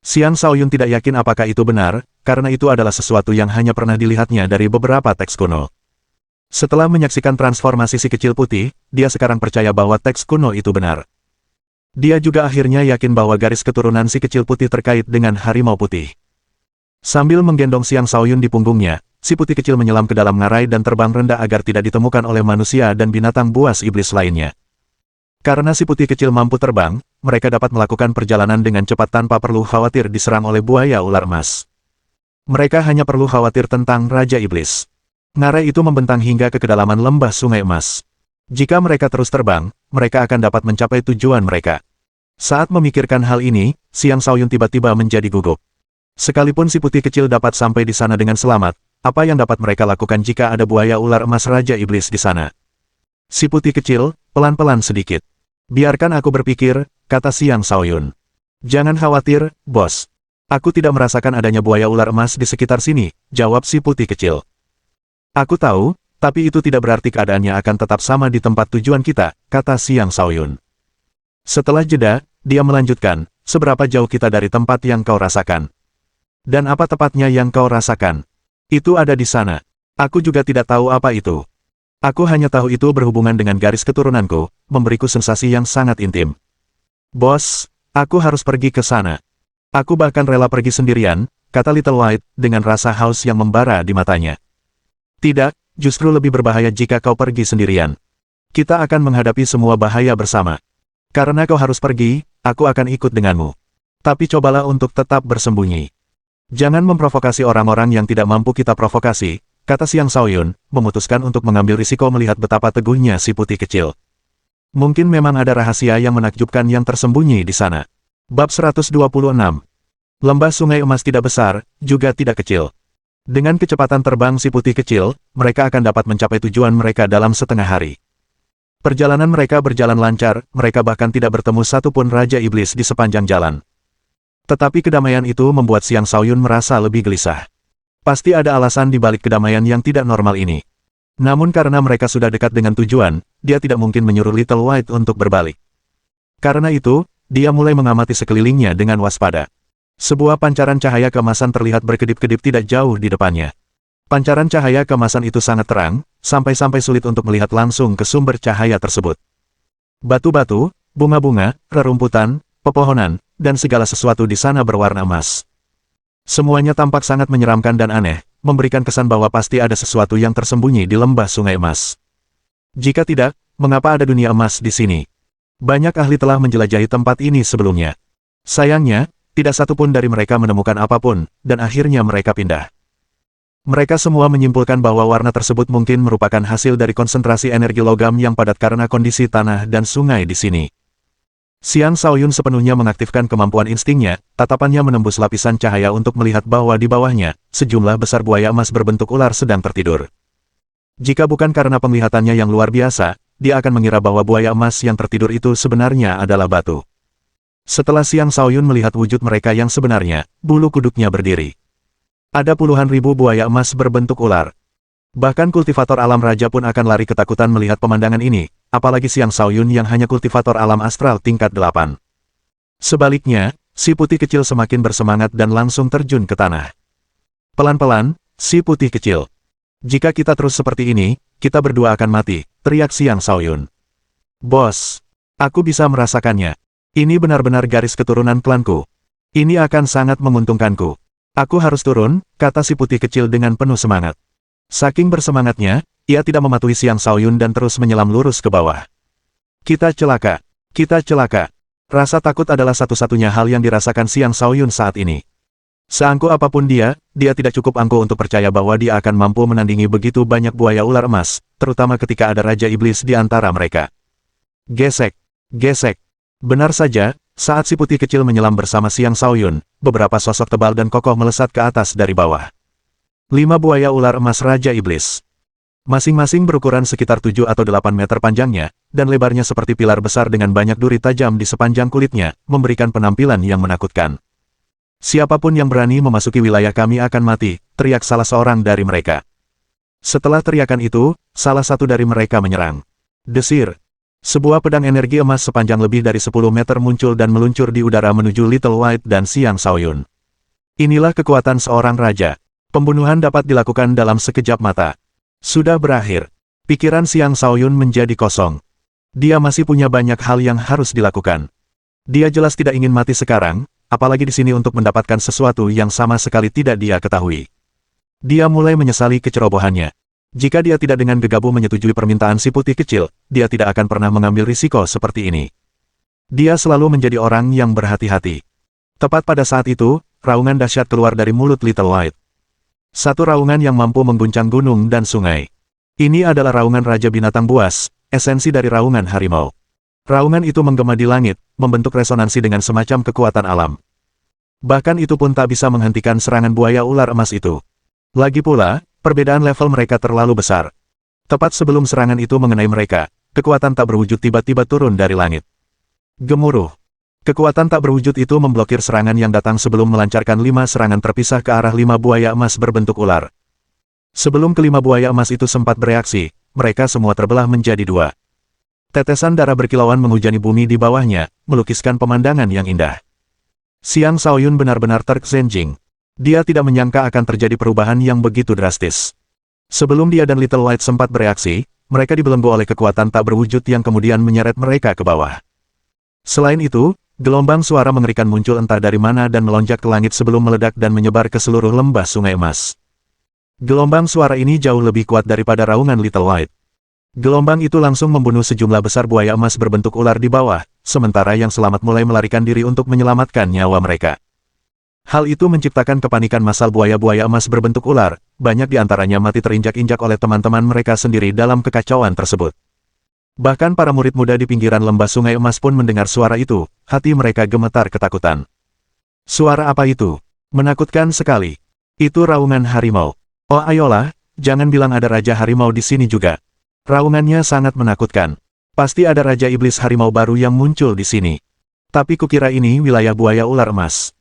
Xiang Shaoyun tidak yakin apakah itu benar, karena itu adalah sesuatu yang hanya pernah dilihatnya dari beberapa teks kuno. Setelah menyaksikan transformasi si kecil putih, dia sekarang percaya bahwa teks kuno itu benar. Dia juga akhirnya yakin bahwa garis keturunan si kecil putih terkait dengan harimau putih. Sambil menggendong Xiang Shaoyun di punggungnya, si putih kecil menyelam ke dalam ngarai dan terbang rendah agar tidak ditemukan oleh manusia dan binatang buas iblis lainnya. Karena si putih kecil mampu terbang, mereka dapat melakukan perjalanan dengan cepat tanpa perlu khawatir diserang oleh buaya ular emas. Mereka hanya perlu khawatir tentang Raja Iblis. Ngarai itu membentang hingga ke kedalaman lembah Sungai Emas. Jika mereka terus terbang, mereka akan dapat mencapai tujuan mereka. Saat memikirkan hal ini, Xiang Shaoyun tiba-tiba menjadi gugup. Sekalipun si putih kecil dapat sampai di sana dengan selamat, apa yang dapat mereka lakukan jika ada buaya ular emas Raja Iblis di sana? Si putih kecil, pelan-pelan sedikit. Biarkan aku berpikir, kata Xiang Shaoyun. Jangan khawatir, bos. Aku tidak merasakan adanya buaya ular emas di sekitar sini, jawab si putih kecil. Aku tahu, tapi itu tidak berarti keadaannya akan tetap sama di tempat tujuan kita, kata Xiang Shaoyun. Setelah jeda, dia melanjutkan, seberapa jauh kita dari tempat yang kau rasakan? Dan apa tepatnya yang kau rasakan? Itu ada di sana. Aku juga tidak tahu apa itu. Aku hanya tahu itu berhubungan dengan garis keturunanku, memberiku sensasi yang sangat intim. Bos, aku harus pergi ke sana. Aku bahkan rela pergi sendirian, kata Little White, dengan rasa haus yang membara di matanya. Tidak, justru lebih berbahaya jika kau pergi sendirian. Kita akan menghadapi semua bahaya bersama. Karena kau harus pergi, aku akan ikut denganmu. Tapi cobalah untuk tetap bersembunyi. Jangan memprovokasi orang-orang yang tidak mampu kita provokasi, kata Xiang Shaoyun, memutuskan untuk mengambil risiko melihat betapa teguhnya si putih kecil. Mungkin memang ada rahasia yang menakjubkan yang tersembunyi di sana. Bab 126. Lembah Sungai Emas tidak besar, juga tidak kecil. Dengan kecepatan terbang si putih kecil, mereka akan dapat mencapai tujuan mereka dalam setengah hari. Perjalanan mereka berjalan lancar, mereka bahkan tidak bertemu satupun Raja Iblis di sepanjang jalan. Tetapi kedamaian itu membuat Xiang Shaoyun merasa lebih gelisah. Pasti ada alasan di balik kedamaian yang tidak normal ini. Namun karena mereka sudah dekat dengan tujuan, dia tidak mungkin menyuruh Little White untuk berbalik. Karena itu, dia mulai mengamati sekelilingnya dengan waspada. Sebuah pancaran cahaya keemasan terlihat berkedip-kedip tidak jauh di depannya. Pancaran cahaya keemasan itu sangat terang, sampai-sampai sulit untuk melihat langsung ke sumber cahaya tersebut. Batu-batu, Bunga-bunga, rerumputan, pepohonan, dan segala sesuatu di sana berwarna emas. Semuanya tampak sangat menyeramkan dan aneh, memberikan kesan bahwa pasti ada sesuatu yang tersembunyi di lembah sungai emas. Jika tidak, mengapa ada dunia emas di sini? Banyak ahli telah menjelajahi tempat ini sebelumnya. Sayangnya, tidak satu pun dari mereka menemukan apapun, dan akhirnya mereka pindah. Mereka semua menyimpulkan bahwa warna tersebut mungkin merupakan hasil dari konsentrasi energi logam yang padat karena kondisi tanah dan sungai di sini. Xiang Shaoyun sepenuhnya mengaktifkan kemampuan instingnya, tatapannya menembus lapisan cahaya untuk melihat bahwa di bawahnya, sejumlah besar buaya emas berbentuk ular sedang tertidur. Jika bukan karena penglihatannya yang luar biasa, dia akan mengira bahwa buaya emas yang tertidur itu sebenarnya adalah batu. Setelah Xiang Shaoyun melihat wujud mereka yang sebenarnya, bulu kuduknya berdiri. Ada puluhan ribu buaya emas berbentuk ular. Bahkan kultivator alam raja pun akan lari ketakutan melihat pemandangan ini, apalagi Xiang Shaoyun yang hanya kultivator alam astral tingkat 8. Sebaliknya, si putih kecil semakin bersemangat dan langsung terjun ke tanah. Pelan-pelan, si putih kecil. Jika kita terus seperti ini, kita berdua akan mati, teriak Xiang Shaoyun. Bos, aku bisa merasakannya. Ini benar-benar garis keturunan klanku. Ini akan sangat menguntungkanku. Aku harus turun, kata si putih kecil dengan penuh semangat. Saking bersemangatnya, ia tidak mematuhi Xiang Shaoyun dan terus menyelam lurus ke bawah. Kita celaka. Kita celaka. Rasa takut adalah satu-satunya hal yang dirasakan Xiang Shaoyun saat ini. Seangkuh apapun dia tidak cukup angkuh untuk percaya bahwa dia akan mampu menandingi begitu banyak buaya ular emas, terutama ketika ada Raja Iblis di antara mereka. Gesek. Gesek. Benar saja, saat si putih kecil menyelam bersama Xiang Shaoyun, beberapa sosok tebal dan kokoh melesat ke atas dari bawah. 5 buaya ular emas Raja Iblis. Masing-masing berukuran sekitar 7 atau 8 meter panjangnya, dan lebarnya seperti pilar besar dengan banyak duri tajam di sepanjang kulitnya, memberikan penampilan yang menakutkan. Siapapun yang berani memasuki wilayah kami akan mati, teriak salah seorang dari mereka. Setelah teriakan itu, salah satu dari mereka menyerang. Desir. Sebuah pedang energi emas sepanjang lebih dari 10 meter muncul dan meluncur di udara menuju Little White dan Xiang Shaoyun. Inilah kekuatan seorang raja. Pembunuhan dapat dilakukan dalam sekejap mata. Sudah berakhir. Pikiran Xiang Shaoyun menjadi kosong. Dia masih punya banyak hal yang harus dilakukan. Dia jelas tidak ingin mati sekarang, apalagi di sini untuk mendapatkan sesuatu yang sama sekali tidak dia ketahui. Dia mulai menyesali kecerobohannya. Jika dia tidak dengan gegabah menyetujui permintaan si putih kecil, dia tidak akan pernah mengambil risiko seperti ini. Dia selalu menjadi orang yang berhati-hati. Tepat pada saat itu, raungan dahsyat keluar dari mulut Little White. Satu raungan yang mampu mengguncang gunung dan sungai. Ini adalah raungan Raja Binatang Buas, esensi dari raungan harimau. Raungan itu menggema di langit, membentuk resonansi dengan semacam kekuatan alam. Bahkan itu pun tak bisa menghentikan serangan buaya ular emas itu. Lagi pula, perbedaan level mereka terlalu besar. Tepat sebelum serangan itu mengenai mereka, kekuatan tak berwujud tiba-tiba turun dari langit. Gemuruh. Kekuatan tak berwujud itu memblokir serangan yang datang sebelum melancarkan 5 serangan terpisah ke arah 5 buaya emas berbentuk ular. Sebelum kelima buaya emas itu sempat bereaksi, mereka semua terbelah menjadi 2. Tetesan darah berkilauan menghujani bumi di bawahnya, melukiskan pemandangan yang indah. Xiang Shaoyun benar-benar terksenjing. Dia tidak menyangka akan terjadi perubahan yang begitu drastis. Sebelum dia dan Little White sempat bereaksi, mereka dibelenggu oleh kekuatan tak berwujud yang kemudian menyeret mereka ke bawah. Selain itu, gelombang suara mengerikan muncul entah dari mana dan melonjak ke langit sebelum meledak dan menyebar ke seluruh lembah sungai emas. Gelombang suara ini jauh lebih kuat daripada raungan Little White. Gelombang itu langsung membunuh sejumlah besar buaya emas berbentuk ular di bawah, sementara yang selamat mulai melarikan diri untuk menyelamatkan nyawa mereka. Hal itu menciptakan kepanikan massal buaya-buaya emas berbentuk ular, banyak di antaranya mati terinjak-injak oleh teman-teman mereka sendiri dalam kekacauan tersebut. Bahkan para murid muda di pinggiran lembah sungai emas pun mendengar suara itu, hati mereka gemetar ketakutan. Suara apa itu? Menakutkan sekali. Itu raungan harimau. Oh ayolah, jangan bilang ada Raja Harimau di sini juga. Raungannya sangat menakutkan. Pasti ada Raja Iblis Harimau baru yang muncul di sini. Tapi kukira ini wilayah buaya ular emas.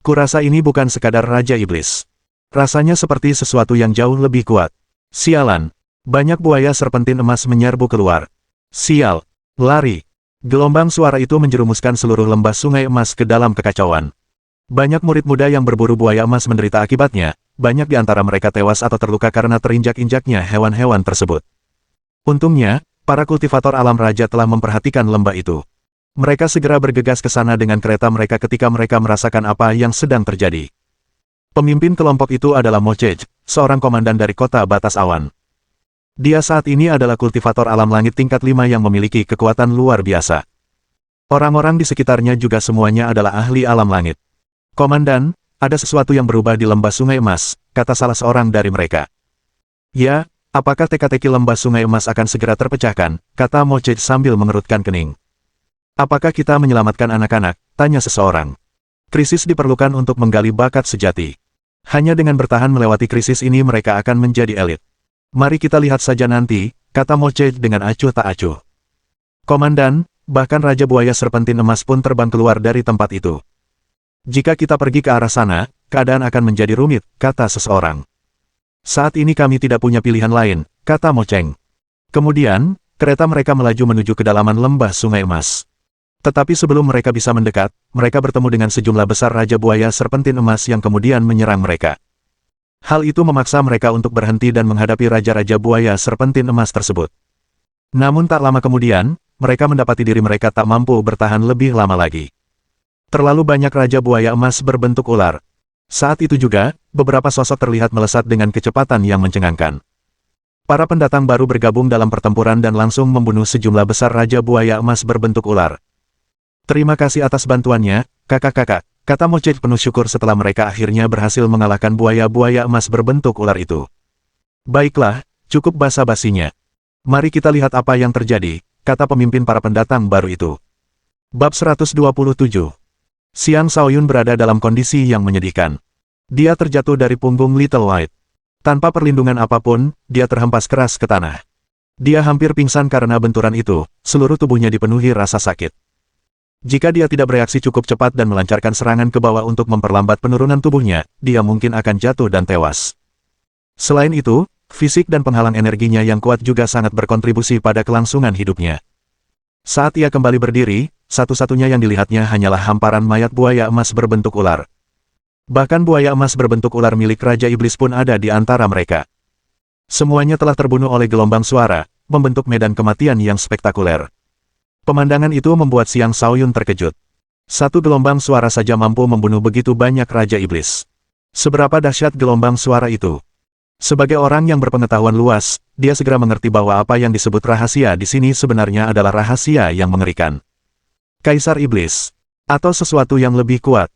Kurasa ini bukan sekadar Raja Iblis. Rasanya seperti sesuatu yang jauh lebih kuat. Sialan. Banyak buaya serpentin emas menyerbu keluar. Sial. Lari. Gelombang suara itu menjerumuskan seluruh lembah sungai emas ke dalam kekacauan. Banyak murid muda yang berburu buaya emas menderita akibatnya, banyak di antara mereka tewas atau terluka karena terinjak-injaknya hewan-hewan tersebut. Untungnya, para kultivator alam raja telah memperhatikan lembah itu. Mereka segera bergegas ke sana dengan kereta mereka ketika mereka merasakan apa yang sedang terjadi. Pemimpin kelompok itu adalah Mochej, seorang komandan dari kota batas awan. Dia saat ini adalah kultivator alam langit tingkat 5 yang memiliki kekuatan luar biasa. Orang-orang di sekitarnya juga semuanya adalah ahli alam langit. Komandan, ada sesuatu yang berubah di lembah Sungai Emas, kata salah seorang dari mereka. Ya, apakah teka-teki lembah Sungai Emas akan segera terpecahkan, kata Mochej sambil mengerutkan kening. Apakah kita menyelamatkan anak-anak, tanya seseorang. Krisis diperlukan untuk menggali bakat sejati. Hanya dengan bertahan melewati krisis ini mereka akan menjadi elit. Mari kita lihat saja nanti, kata Mochej dengan acuh tak acuh. Komandan, bahkan Raja Buaya Serpentin Emas pun terbang keluar dari tempat itu. Jika kita pergi ke arah sana, keadaan akan menjadi rumit, kata seseorang. Saat ini kami tidak punya pilihan lain, kata Mocheng. Kemudian, kereta mereka melaju menuju kedalaman lembah Sungai Emas. Tetapi sebelum mereka bisa mendekat, mereka bertemu dengan sejumlah besar Raja Buaya Serpentin Emas yang kemudian menyerang mereka. Hal itu memaksa mereka untuk berhenti dan menghadapi Raja-Raja Buaya Serpentin Emas tersebut. Namun tak lama kemudian, mereka mendapati diri mereka tak mampu bertahan lebih lama lagi. Terlalu banyak Raja Buaya Emas berbentuk ular. Saat itu juga, beberapa sosok terlihat melesat dengan kecepatan yang mencengangkan. Para pendatang baru bergabung dalam pertempuran dan langsung membunuh sejumlah besar Raja Buaya Emas berbentuk ular. Terima kasih atas bantuannya, kakak-kakak, kata Mochej penuh syukur setelah mereka akhirnya berhasil mengalahkan buaya-buaya emas berbentuk ular itu. Baiklah, cukup basa-basinya. Mari kita lihat apa yang terjadi, kata pemimpin para pendatang baru itu. Bab 127. Xiang Shaoyun berada dalam kondisi yang menyedihkan. Dia terjatuh dari punggung Little White. Tanpa perlindungan apapun, dia terhempas keras ke tanah. Dia hampir pingsan karena benturan itu, seluruh tubuhnya dipenuhi rasa sakit. Jika dia tidak bereaksi cukup cepat dan melancarkan serangan ke bawah untuk memperlambat penurunan tubuhnya, dia mungkin akan jatuh dan tewas. Selain itu, fisik dan penghalang energinya yang kuat juga sangat berkontribusi pada kelangsungan hidupnya. Saat ia kembali berdiri, satu-satunya yang dilihatnya hanyalah hamparan mayat buaya emas berbentuk ular. Bahkan buaya emas berbentuk ular milik Raja Iblis pun ada di antara mereka. Semuanya telah terbunuh oleh gelombang suara, membentuk medan kematian yang spektakuler. Pemandangan itu membuat Xiang Shaoyun terkejut. Satu gelombang suara saja mampu membunuh begitu banyak Raja Iblis. Seberapa dahsyat gelombang suara itu? Sebagai orang yang berpengetahuan luas, dia segera mengerti bahwa apa yang disebut rahasia di sini sebenarnya adalah rahasia yang mengerikan. Kaisar Iblis. Atau sesuatu yang lebih kuat.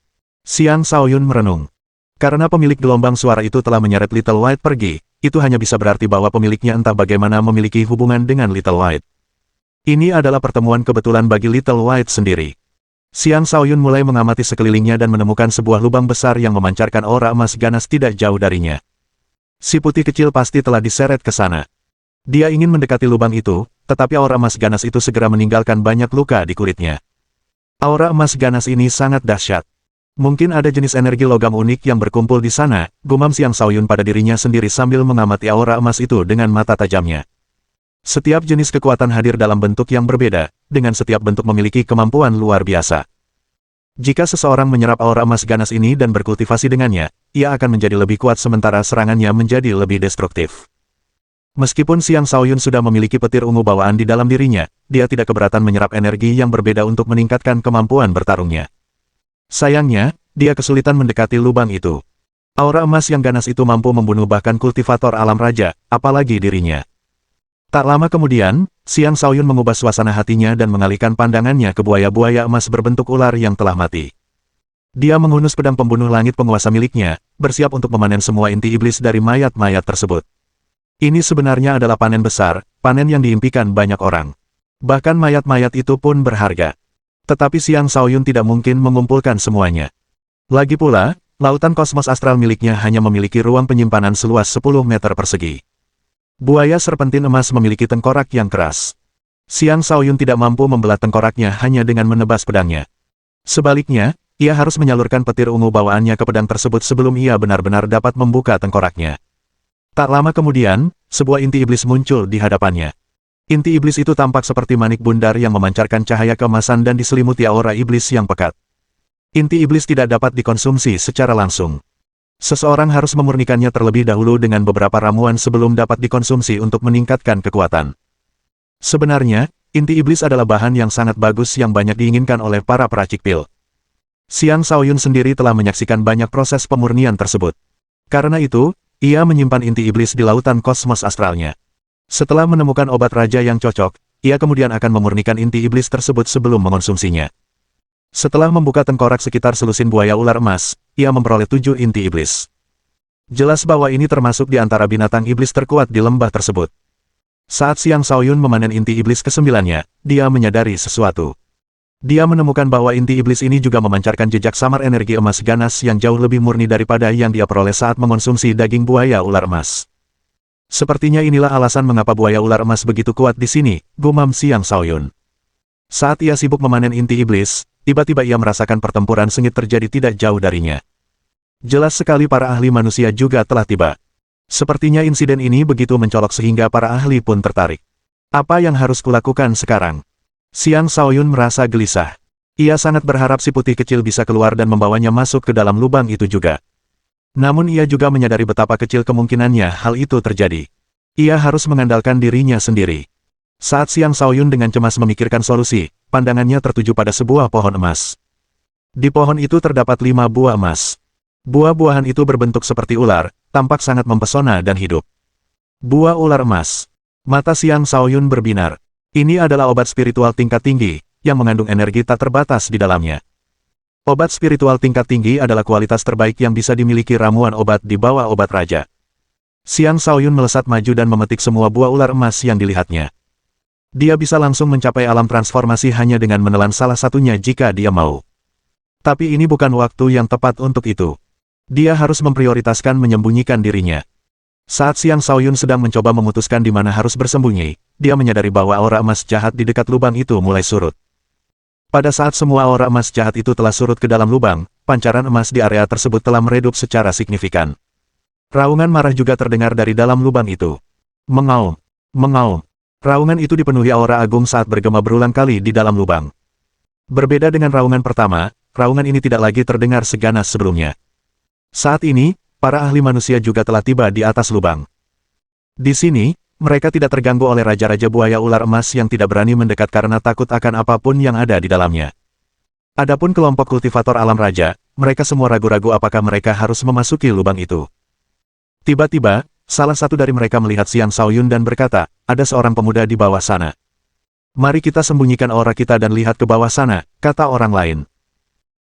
Xiang Shaoyun merenung. Karena pemilik gelombang suara itu telah menyeret Little White pergi, itu hanya bisa berarti bahwa pemiliknya entah bagaimana memiliki hubungan dengan Little White. Ini adalah pertemuan kebetulan bagi Little White sendiri. Xiang Shaoyun mulai mengamati sekelilingnya dan menemukan sebuah lubang besar yang memancarkan aura emas ganas tidak jauh darinya. Si putih kecil pasti telah diseret ke sana. Dia ingin mendekati lubang itu, tetapi aura emas ganas itu segera meninggalkan banyak luka di kulitnya. Aura emas ganas ini sangat dahsyat. Mungkin ada jenis energi logam unik yang berkumpul di sana, gumam Xiang Shaoyun pada dirinya sendiri sambil mengamati aura emas itu dengan mata tajamnya. Setiap jenis kekuatan hadir dalam bentuk yang berbeda, dengan setiap bentuk memiliki kemampuan luar biasa. Jika seseorang menyerap aura emas ganas ini dan berkultivasi dengannya, ia akan menjadi lebih kuat sementara serangannya menjadi lebih destruktif. Meskipun Xiang Shaoyun sudah memiliki petir ungu bawaan di dalam dirinya, dia tidak keberatan menyerap energi yang berbeda untuk meningkatkan kemampuan bertarungnya. Sayangnya, dia kesulitan mendekati lubang itu. Aura emas yang ganas itu mampu membunuh bahkan kultivator alam raja, apalagi dirinya. Tak lama kemudian, Xiang Shaoyun mengubah suasana hatinya dan mengalihkan pandangannya ke buaya-buaya emas berbentuk ular yang telah mati. Dia menghunus pedang pembunuh langit penguasa miliknya, bersiap untuk memanen semua inti iblis dari mayat-mayat tersebut. Ini sebenarnya adalah panen besar, panen yang diimpikan banyak orang. Bahkan mayat-mayat itu pun berharga. Tetapi Xiang Shaoyun tidak mungkin mengumpulkan semuanya. Lagi pula, lautan kosmos astral miliknya hanya memiliki ruang penyimpanan seluas 10 meter persegi. Buaya serpentin emas memiliki tengkorak yang keras. Xiang Shaoyun tidak mampu membelah tengkoraknya hanya dengan menebas pedangnya. Sebaliknya, ia harus menyalurkan petir ungu bawaannya ke pedang tersebut sebelum ia benar-benar dapat membuka tengkoraknya. Tak lama kemudian, sebuah inti iblis muncul di hadapannya. Inti iblis itu tampak seperti manik bundar yang memancarkan cahaya keemasan dan diselimuti aura iblis yang pekat. Inti iblis tidak dapat dikonsumsi secara langsung. Seseorang harus memurnikannya terlebih dahulu dengan beberapa ramuan sebelum dapat dikonsumsi untuk meningkatkan kekuatan. Sebenarnya, inti iblis adalah bahan yang sangat bagus yang banyak diinginkan oleh para peracik pil. Xiang Shaoyun sendiri telah menyaksikan banyak proses pemurnian tersebut. Karena itu, ia menyimpan inti iblis di lautan kosmos astralnya. Setelah menemukan obat raja yang cocok, ia kemudian akan memurnikan inti iblis tersebut sebelum mengonsumsinya. Setelah membuka tengkorak sekitar selusin buaya ular emas, ia memperoleh 7 inti iblis. Jelas bahwa ini termasuk di antara binatang iblis terkuat di lembah tersebut. Saat Xiang Shaoyun memanen inti iblis ke-9-nya, dia menyadari sesuatu. Dia menemukan bahwa inti iblis ini juga memancarkan jejak samar energi emas ganas yang jauh lebih murni daripada yang dia peroleh saat mengonsumsi daging buaya ular emas. Sepertinya inilah alasan mengapa buaya ular emas begitu kuat di sini, gumam Xiang Shaoyun. Saat ia sibuk memanen inti iblis, tiba-tiba ia merasakan pertempuran sengit terjadi tidak jauh darinya. Jelas sekali para ahli manusia juga telah tiba. Sepertinya insiden ini begitu mencolok sehingga para ahli pun tertarik. Apa yang harus kulakukan sekarang? Xiang Shaoyun merasa gelisah. Ia sangat berharap si putih kecil bisa keluar dan membawanya masuk ke dalam lubang itu juga. Namun ia juga menyadari betapa kecil kemungkinannya hal itu terjadi. Ia harus mengandalkan dirinya sendiri. Saat Xiang Shaoyun dengan cemas memikirkan solusi, pandangannya tertuju pada sebuah pohon emas. Di pohon itu terdapat 5 buah emas. Buah-buahan itu berbentuk seperti ular, tampak sangat mempesona dan hidup. Buah ular emas. Mata Xiang Shaoyun berbinar. Ini adalah obat spiritual tingkat tinggi, yang mengandung energi tak terbatas di dalamnya. Obat spiritual tingkat tinggi adalah kualitas terbaik yang bisa dimiliki ramuan obat di bawah obat raja. Xiang Shaoyun melesat maju dan memetik semua buah ular emas yang dilihatnya. Dia bisa langsung mencapai alam transformasi hanya dengan menelan salah satunya jika dia mau. Tapi ini bukan waktu yang tepat untuk itu. Dia harus memprioritaskan menyembunyikan dirinya. Saat Xiang Shaoyun sedang mencoba memutuskan di mana harus bersembunyi, dia menyadari bahwa aura emas jahat di dekat lubang itu mulai surut. Pada saat semua aura emas jahat itu telah surut ke dalam lubang, pancaran emas di area tersebut telah meredup secara signifikan. Raungan marah juga terdengar dari dalam lubang itu. Mengaum, mengaum. Raungan itu dipenuhi aura agung saat bergema berulang kali di dalam lubang. Berbeda dengan raungan pertama, raungan ini tidak lagi terdengar seganas sebelumnya. Saat ini, para ahli manusia juga telah tiba di atas lubang. Di sini, mereka tidak terganggu oleh raja-raja buaya ular emas yang tidak berani mendekat karena takut akan apapun yang ada di dalamnya. Adapun kelompok kultivator alam raja, mereka semua ragu-ragu apakah mereka harus memasuki lubang itu. Tiba-tiba, salah satu dari mereka melihat Xiang Shaoyun dan berkata, ada seorang pemuda di bawah sana. Mari kita sembunyikan aura kita dan lihat ke bawah sana, kata orang lain.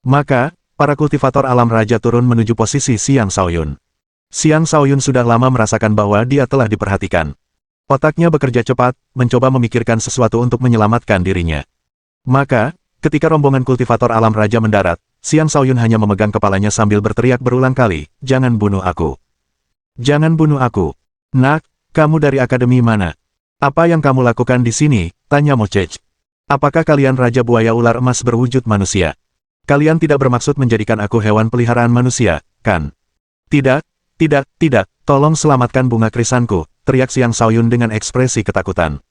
Maka, para kultivator alam raja turun menuju posisi Xiang Shaoyun. Xiang Shaoyun sudah lama merasakan bahwa dia telah diperhatikan. Otaknya bekerja cepat, mencoba memikirkan sesuatu untuk menyelamatkan dirinya. Maka, ketika rombongan kultivator alam raja mendarat, Xiang Shaoyun hanya memegang kepalanya sambil berteriak berulang kali, jangan bunuh aku. Jangan bunuh aku. Nak, kamu dari akademi mana? Apa yang kamu lakukan di sini? Tanya Mo Chech. Apakah kalian Raja Buaya Ular Emas berwujud manusia? Kalian tidak bermaksud menjadikan aku hewan peliharaan manusia, kan? Tidak, tidak, tolong selamatkan bunga krisanku, teriak Xiang Shaoyun dengan ekspresi ketakutan.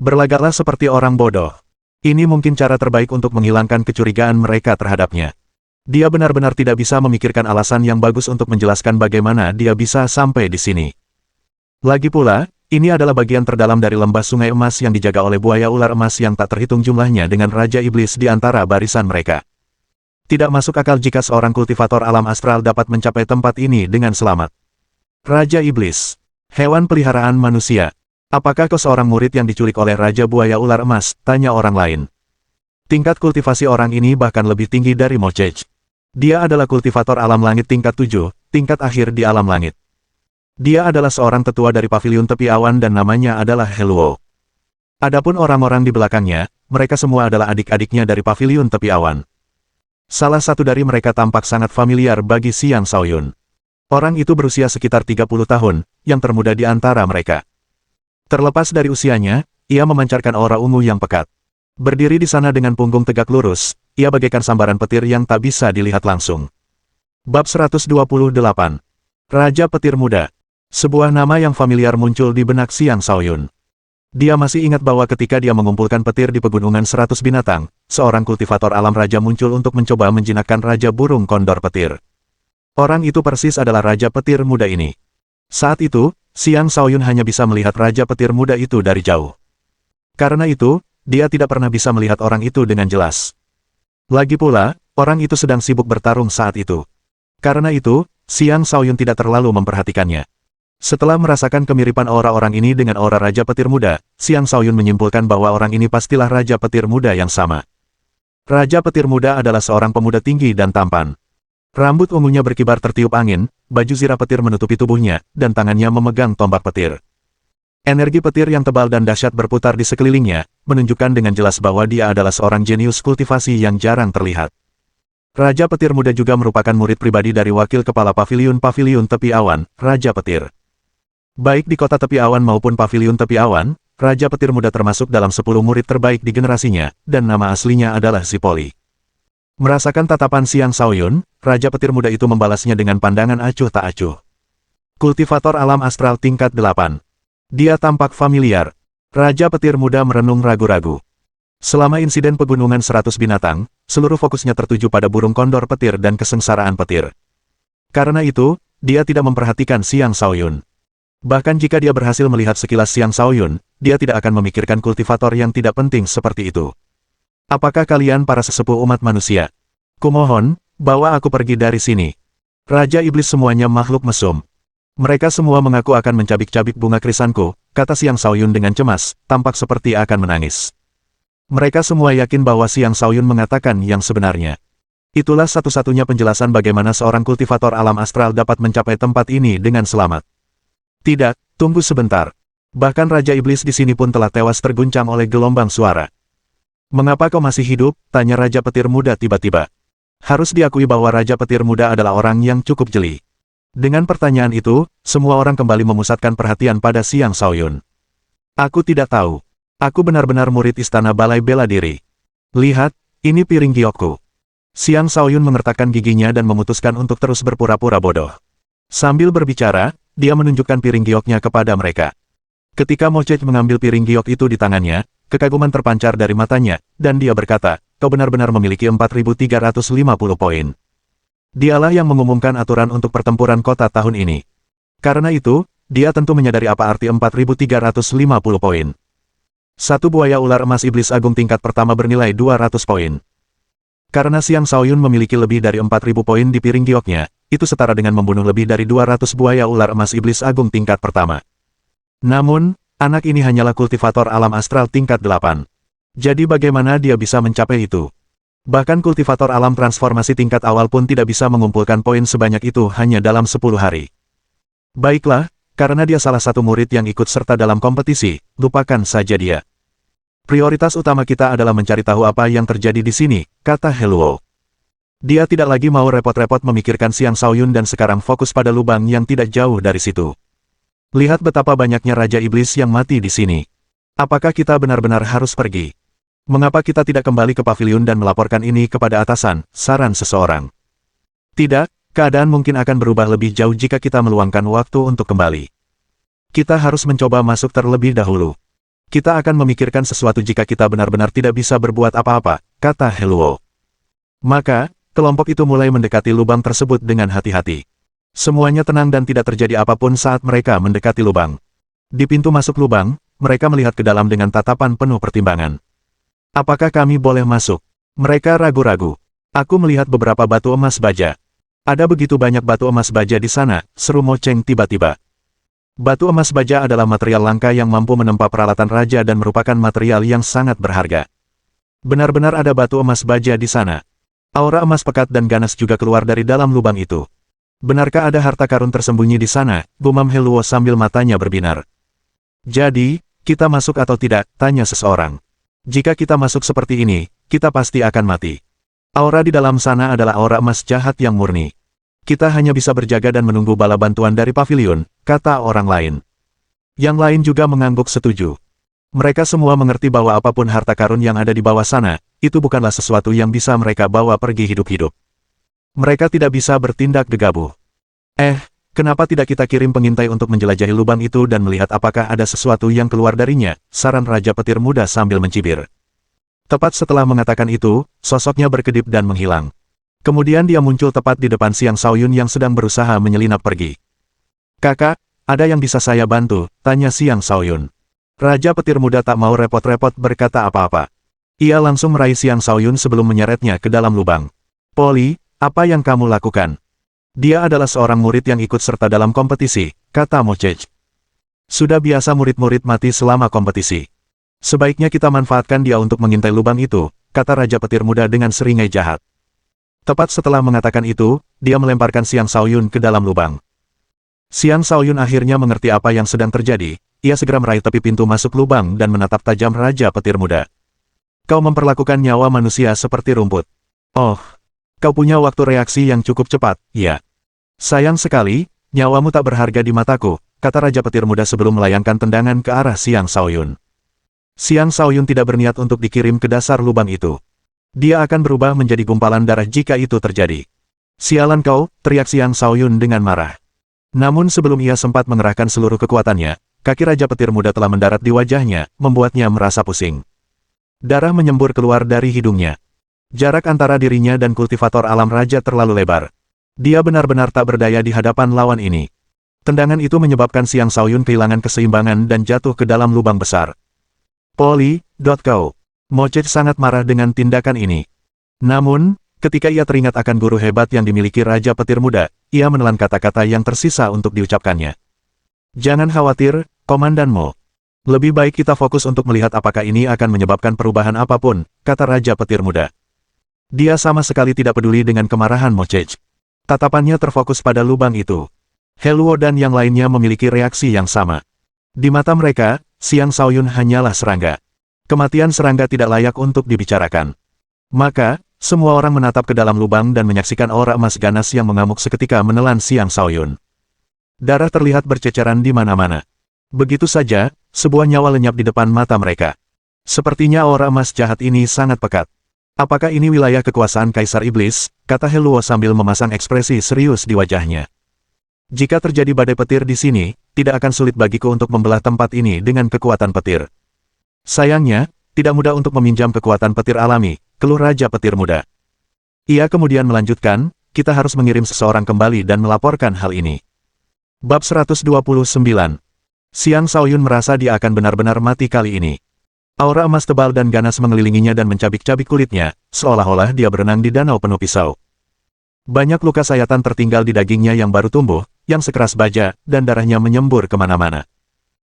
Berlagaklah seperti orang bodoh. Ini mungkin cara terbaik untuk menghilangkan kecurigaan mereka terhadapnya. Dia benar-benar tidak bisa memikirkan alasan yang bagus untuk menjelaskan bagaimana dia bisa sampai di sini. Lagi pula, ini adalah bagian terdalam dari lembah sungai emas yang dijaga oleh buaya ular emas yang tak terhitung jumlahnya dengan Raja Iblis di antara barisan mereka. Tidak masuk akal jika seorang kultivator alam astral dapat mencapai tempat ini dengan selamat. Raja Iblis, hewan peliharaan manusia. Apakah kau seorang murid yang diculik oleh Raja Buaya Ular Emas? Tanya orang lain. Tingkat kultivasi orang ini bahkan lebih tinggi dari Mo Chech. Dia adalah kultivator alam langit tingkat 7, tingkat akhir di alam langit. Dia adalah seorang tetua dari paviliun tepi awan dan namanya adalah Heluo. Adapun orang-orang di belakangnya, mereka semua adalah adik-adiknya dari paviliun tepi awan. Salah satu dari mereka tampak sangat familiar bagi Xiang Shaoyun. Orang itu berusia sekitar 30 tahun, yang termuda di antara mereka. Terlepas dari usianya, ia memancarkan aura ungu yang pekat. Berdiri di sana dengan punggung tegak lurus, ia bagaikan sambaran petir yang tak bisa dilihat langsung. Bab 128. Raja Petir Muda. Sebuah nama yang familiar muncul di benak Xiang Shaoyun. Dia masih ingat bahwa ketika dia mengumpulkan petir di pegunungan 100 binatang, seorang kultivator alam raja muncul untuk mencoba menjinakkan Raja Burung Kondor Petir. Orang itu persis adalah Raja Petir Muda ini. Saat itu, Xiang Shaoyun hanya bisa melihat Raja Petir Muda itu dari jauh. Karena itu, dia tidak pernah bisa melihat orang itu dengan jelas. Lagi pula, orang itu sedang sibuk bertarung saat itu. Karena itu, Xiang Shaoyun tidak terlalu memperhatikannya. Setelah merasakan kemiripan aura orang ini dengan aura Raja Petir Muda, Xiang Shaoyun menyimpulkan bahwa orang ini pastilah Raja Petir Muda yang sama. Raja Petir Muda adalah seorang pemuda tinggi dan tampan. Rambut ungunya berkibar tertiup angin, baju zirah petir menutupi tubuhnya, dan tangannya memegang tombak petir. Energi petir yang tebal dan dahsyat berputar di sekelilingnya, menunjukkan dengan jelas bahwa dia adalah seorang jenius kultivasi yang jarang terlihat. Raja Petir Muda juga merupakan murid pribadi dari wakil kepala paviliun tepi awan, Raja Petir. Baik di kota tepi awan maupun paviliun tepi awan, Raja Petir Muda termasuk dalam 10 murid terbaik di generasinya, dan nama aslinya adalah Zipoli. Merasakan tatapan Xiang Shaoyun, Raja Petir Muda itu membalasnya dengan pandangan acuh tak acuh. Kultivator alam astral tingkat 8. Dia tampak familiar. Raja Petir Muda merenung ragu-ragu. Selama insiden pegunungan 100 binatang, seluruh fokusnya tertuju pada burung kondor petir dan kesengsaraan petir. Karena itu, dia tidak memperhatikan Xiang Shaoyun. Bahkan jika dia berhasil melihat sekilas Xiang Shaoyun, dia tidak akan memikirkan kultivator yang tidak penting seperti itu. Apakah kalian para sesepuh umat manusia? Kumohon, bawa aku pergi dari sini. Raja Iblis semuanya makhluk mesum. Mereka semua mengaku akan mencabik-cabik bunga krisanku, kata Xiang Shaoyun dengan cemas, tampak seperti akan menangis. Mereka semua yakin bahwa Xiang Shaoyun mengatakan yang sebenarnya. Itulah satu-satunya penjelasan bagaimana seorang kultivator alam astral dapat mencapai tempat ini dengan selamat. Tidak, tunggu sebentar. Bahkan Raja Iblis di sini pun telah tewas terguncang oleh gelombang suara. Mengapa kau masih hidup? Tanya Raja Petir Muda tiba-tiba. Harus diakui bahwa Raja Petir Muda adalah orang yang cukup jeli. Dengan pertanyaan itu, semua orang kembali memusatkan perhatian pada Xiang Shaoyun. Aku tidak tahu. Aku benar-benar murid istana balai bela diri. Lihat, ini piring giokku. Xiang Shaoyun mengertakkan giginya dan memutuskan untuk terus berpura-pura bodoh. Sambil berbicara, dia menunjukkan piring gioknya kepada mereka. Ketika Mo Che mengambil piring giok itu di tangannya, kekaguman terpancar dari matanya, dan dia berkata, kau benar-benar memiliki 4.350 poin. Dialah yang mengumumkan aturan untuk pertempuran kota tahun ini. Karena itu, dia tentu menyadari apa arti 4.350 poin. Satu buaya ular emas iblis agung tingkat pertama bernilai 200 poin. Karena Xiang Shaoyun memiliki lebih dari 4.000 poin di piring gioknya, itu setara dengan membunuh lebih dari 200 buaya ular emas iblis agung tingkat pertama. Namun, anak ini hanyalah kultivator alam astral tingkat 8. Jadi bagaimana dia bisa mencapai itu? Bahkan kultivator alam transformasi tingkat awal pun tidak bisa mengumpulkan poin sebanyak itu hanya dalam 10 hari. Baiklah, karena dia salah satu murid yang ikut serta dalam kompetisi, lupakan saja dia. Prioritas utama kita adalah mencari tahu apa yang terjadi di sini, kata Heluo. Dia tidak lagi mau repot-repot memikirkan Xiang Shaoyun dan sekarang fokus pada lubang yang tidak jauh dari situ. Lihat betapa banyaknya Raja Iblis yang mati di sini. Apakah kita benar-benar harus pergi? Mengapa kita tidak kembali ke paviliun dan melaporkan ini kepada atasan, saran seseorang. Tidak, keadaan mungkin akan berubah lebih jauh jika kita meluangkan waktu untuk kembali. Kita harus mencoba masuk terlebih dahulu. Kita akan memikirkan sesuatu jika kita benar-benar tidak bisa berbuat apa-apa, kata Heluo. Maka, kelompok itu mulai mendekati lubang tersebut dengan hati-hati. Semuanya tenang dan tidak terjadi apapun saat mereka mendekati lubang. Di pintu masuk lubang, mereka melihat ke dalam dengan tatapan penuh pertimbangan. Apakah kami boleh masuk? Mereka ragu-ragu. Aku melihat beberapa batu emas baja. Ada begitu banyak batu emas baja di sana, seru Mo Cheng tiba-tiba. Batu emas baja adalah material langka yang mampu menempa peralatan raja dan merupakan material yang sangat berharga. Benar-benar ada batu emas baja di sana. Aura emas pekat dan ganas juga keluar dari dalam lubang itu. Benarkah ada harta karun tersembunyi di sana? Gumam Heluo sambil matanya berbinar. Jadi, kita masuk atau tidak? Tanya seseorang. Jika kita masuk seperti ini, kita pasti akan mati. Aura di dalam sana adalah aura emas jahat yang murni. Kita hanya bisa berjaga dan menunggu bala bantuan dari paviliun, kata orang lain. Yang lain juga mengangguk setuju. Mereka semua mengerti bahwa apapun harta karun yang ada di bawah sana, itu bukanlah sesuatu yang bisa mereka bawa pergi hidup-hidup. Mereka tidak bisa bertindak gegabah. Kenapa tidak kita kirim pengintai untuk menjelajahi lubang itu dan melihat apakah ada sesuatu yang keluar darinya, saran Raja Petir Muda sambil mencibir. Tepat setelah mengatakan itu, sosoknya berkedip dan menghilang. Kemudian dia muncul tepat di depan Xiang Shaoyun yang sedang berusaha menyelinap pergi. Kakak, ada yang bisa saya bantu? Tanya Xiang Shaoyun. Raja petir muda tak mau repot-repot berkata apa-apa. Ia langsung meraih Xiang Shaoyun sebelum menyeretnya ke dalam lubang. Poli, apa yang kamu lakukan? Dia adalah seorang murid yang ikut serta dalam kompetisi, kata Mo Chech. Sudah biasa murid-murid mati selama kompetisi. Sebaiknya kita manfaatkan dia untuk mengintai lubang itu, kata Raja petir muda dengan seringai jahat. Tepat setelah mengatakan itu, dia melemparkan Xiang Shaoyun ke dalam lubang. Xiang Shaoyun akhirnya mengerti apa yang sedang terjadi. Ia segera meraih tepi pintu masuk lubang dan menatap tajam Raja petir muda. Kau memperlakukan nyawa manusia seperti rumput. Oh, kau punya waktu reaksi yang cukup cepat, ya. Sayang sekali, nyawamu tak berharga di mataku, kata Raja petir muda sebelum melayangkan tendangan ke arah Xiang Shaoyun. Xiang Shaoyun tidak berniat untuk dikirim ke dasar lubang itu. Dia akan berubah menjadi gumpalan darah jika itu terjadi. Sialan kau, teriak Xiang Shaoyun dengan marah. Namun sebelum ia sempat mengerahkan seluruh kekuatannya, kaki Raja petir muda telah mendarat di wajahnya, membuatnya merasa pusing. Darah menyembur keluar dari hidungnya. Jarak antara dirinya dan kultivator alam raja terlalu lebar. Dia benar-benar tak berdaya di hadapan lawan ini. Tendangan itu menyebabkan Xiang Shaoyun kehilangan keseimbangan dan jatuh ke dalam lubang besar. Poli, kau. Mo Chech sangat marah dengan tindakan ini. Namun, ketika ia teringat akan guru hebat yang dimiliki Raja petir muda, ia menelan kata-kata yang tersisa untuk diucapkannya. Jangan khawatir, Komandan Mo. Lebih baik kita fokus untuk melihat apakah ini akan menyebabkan perubahan apapun, kata Raja petir muda. Dia sama sekali tidak peduli dengan kemarahan Mo Chech. Tatapannya terfokus pada lubang itu. Heluo dan yang lainnya memiliki reaksi yang sama. Di mata mereka, Xiang Shaoyun hanyalah serangga. Kematian serangga tidak layak untuk dibicarakan. Maka, semua orang menatap ke dalam lubang dan menyaksikan aura emas ganas yang mengamuk seketika menelan Xiang Shaoyun. Darah terlihat berceceran di mana-mana. Begitu saja, sebuah nyawa lenyap di depan mata mereka. Sepertinya aura emas jahat ini sangat pekat. Apakah ini wilayah kekuasaan Kaisar Iblis? Kata Heluo sambil memasang ekspresi serius di wajahnya. Jika terjadi badai petir di sini, tidak akan sulit bagiku untuk membelah tempat ini dengan kekuatan petir. Sayangnya, tidak mudah untuk meminjam kekuatan petir alami, keluh Raja petir muda. Ia kemudian melanjutkan, kita harus mengirim seseorang kembali dan melaporkan hal ini. Bab 129. Xiang Shaoyun merasa dia akan benar-benar mati kali ini. Aura emas tebal dan ganas mengelilinginya dan mencabik-cabik kulitnya, seolah-olah dia berenang di danau penuh pisau. Banyak luka sayatan tertinggal di dagingnya yang baru tumbuh, yang sekeras baja, dan darahnya menyembur kemana-mana.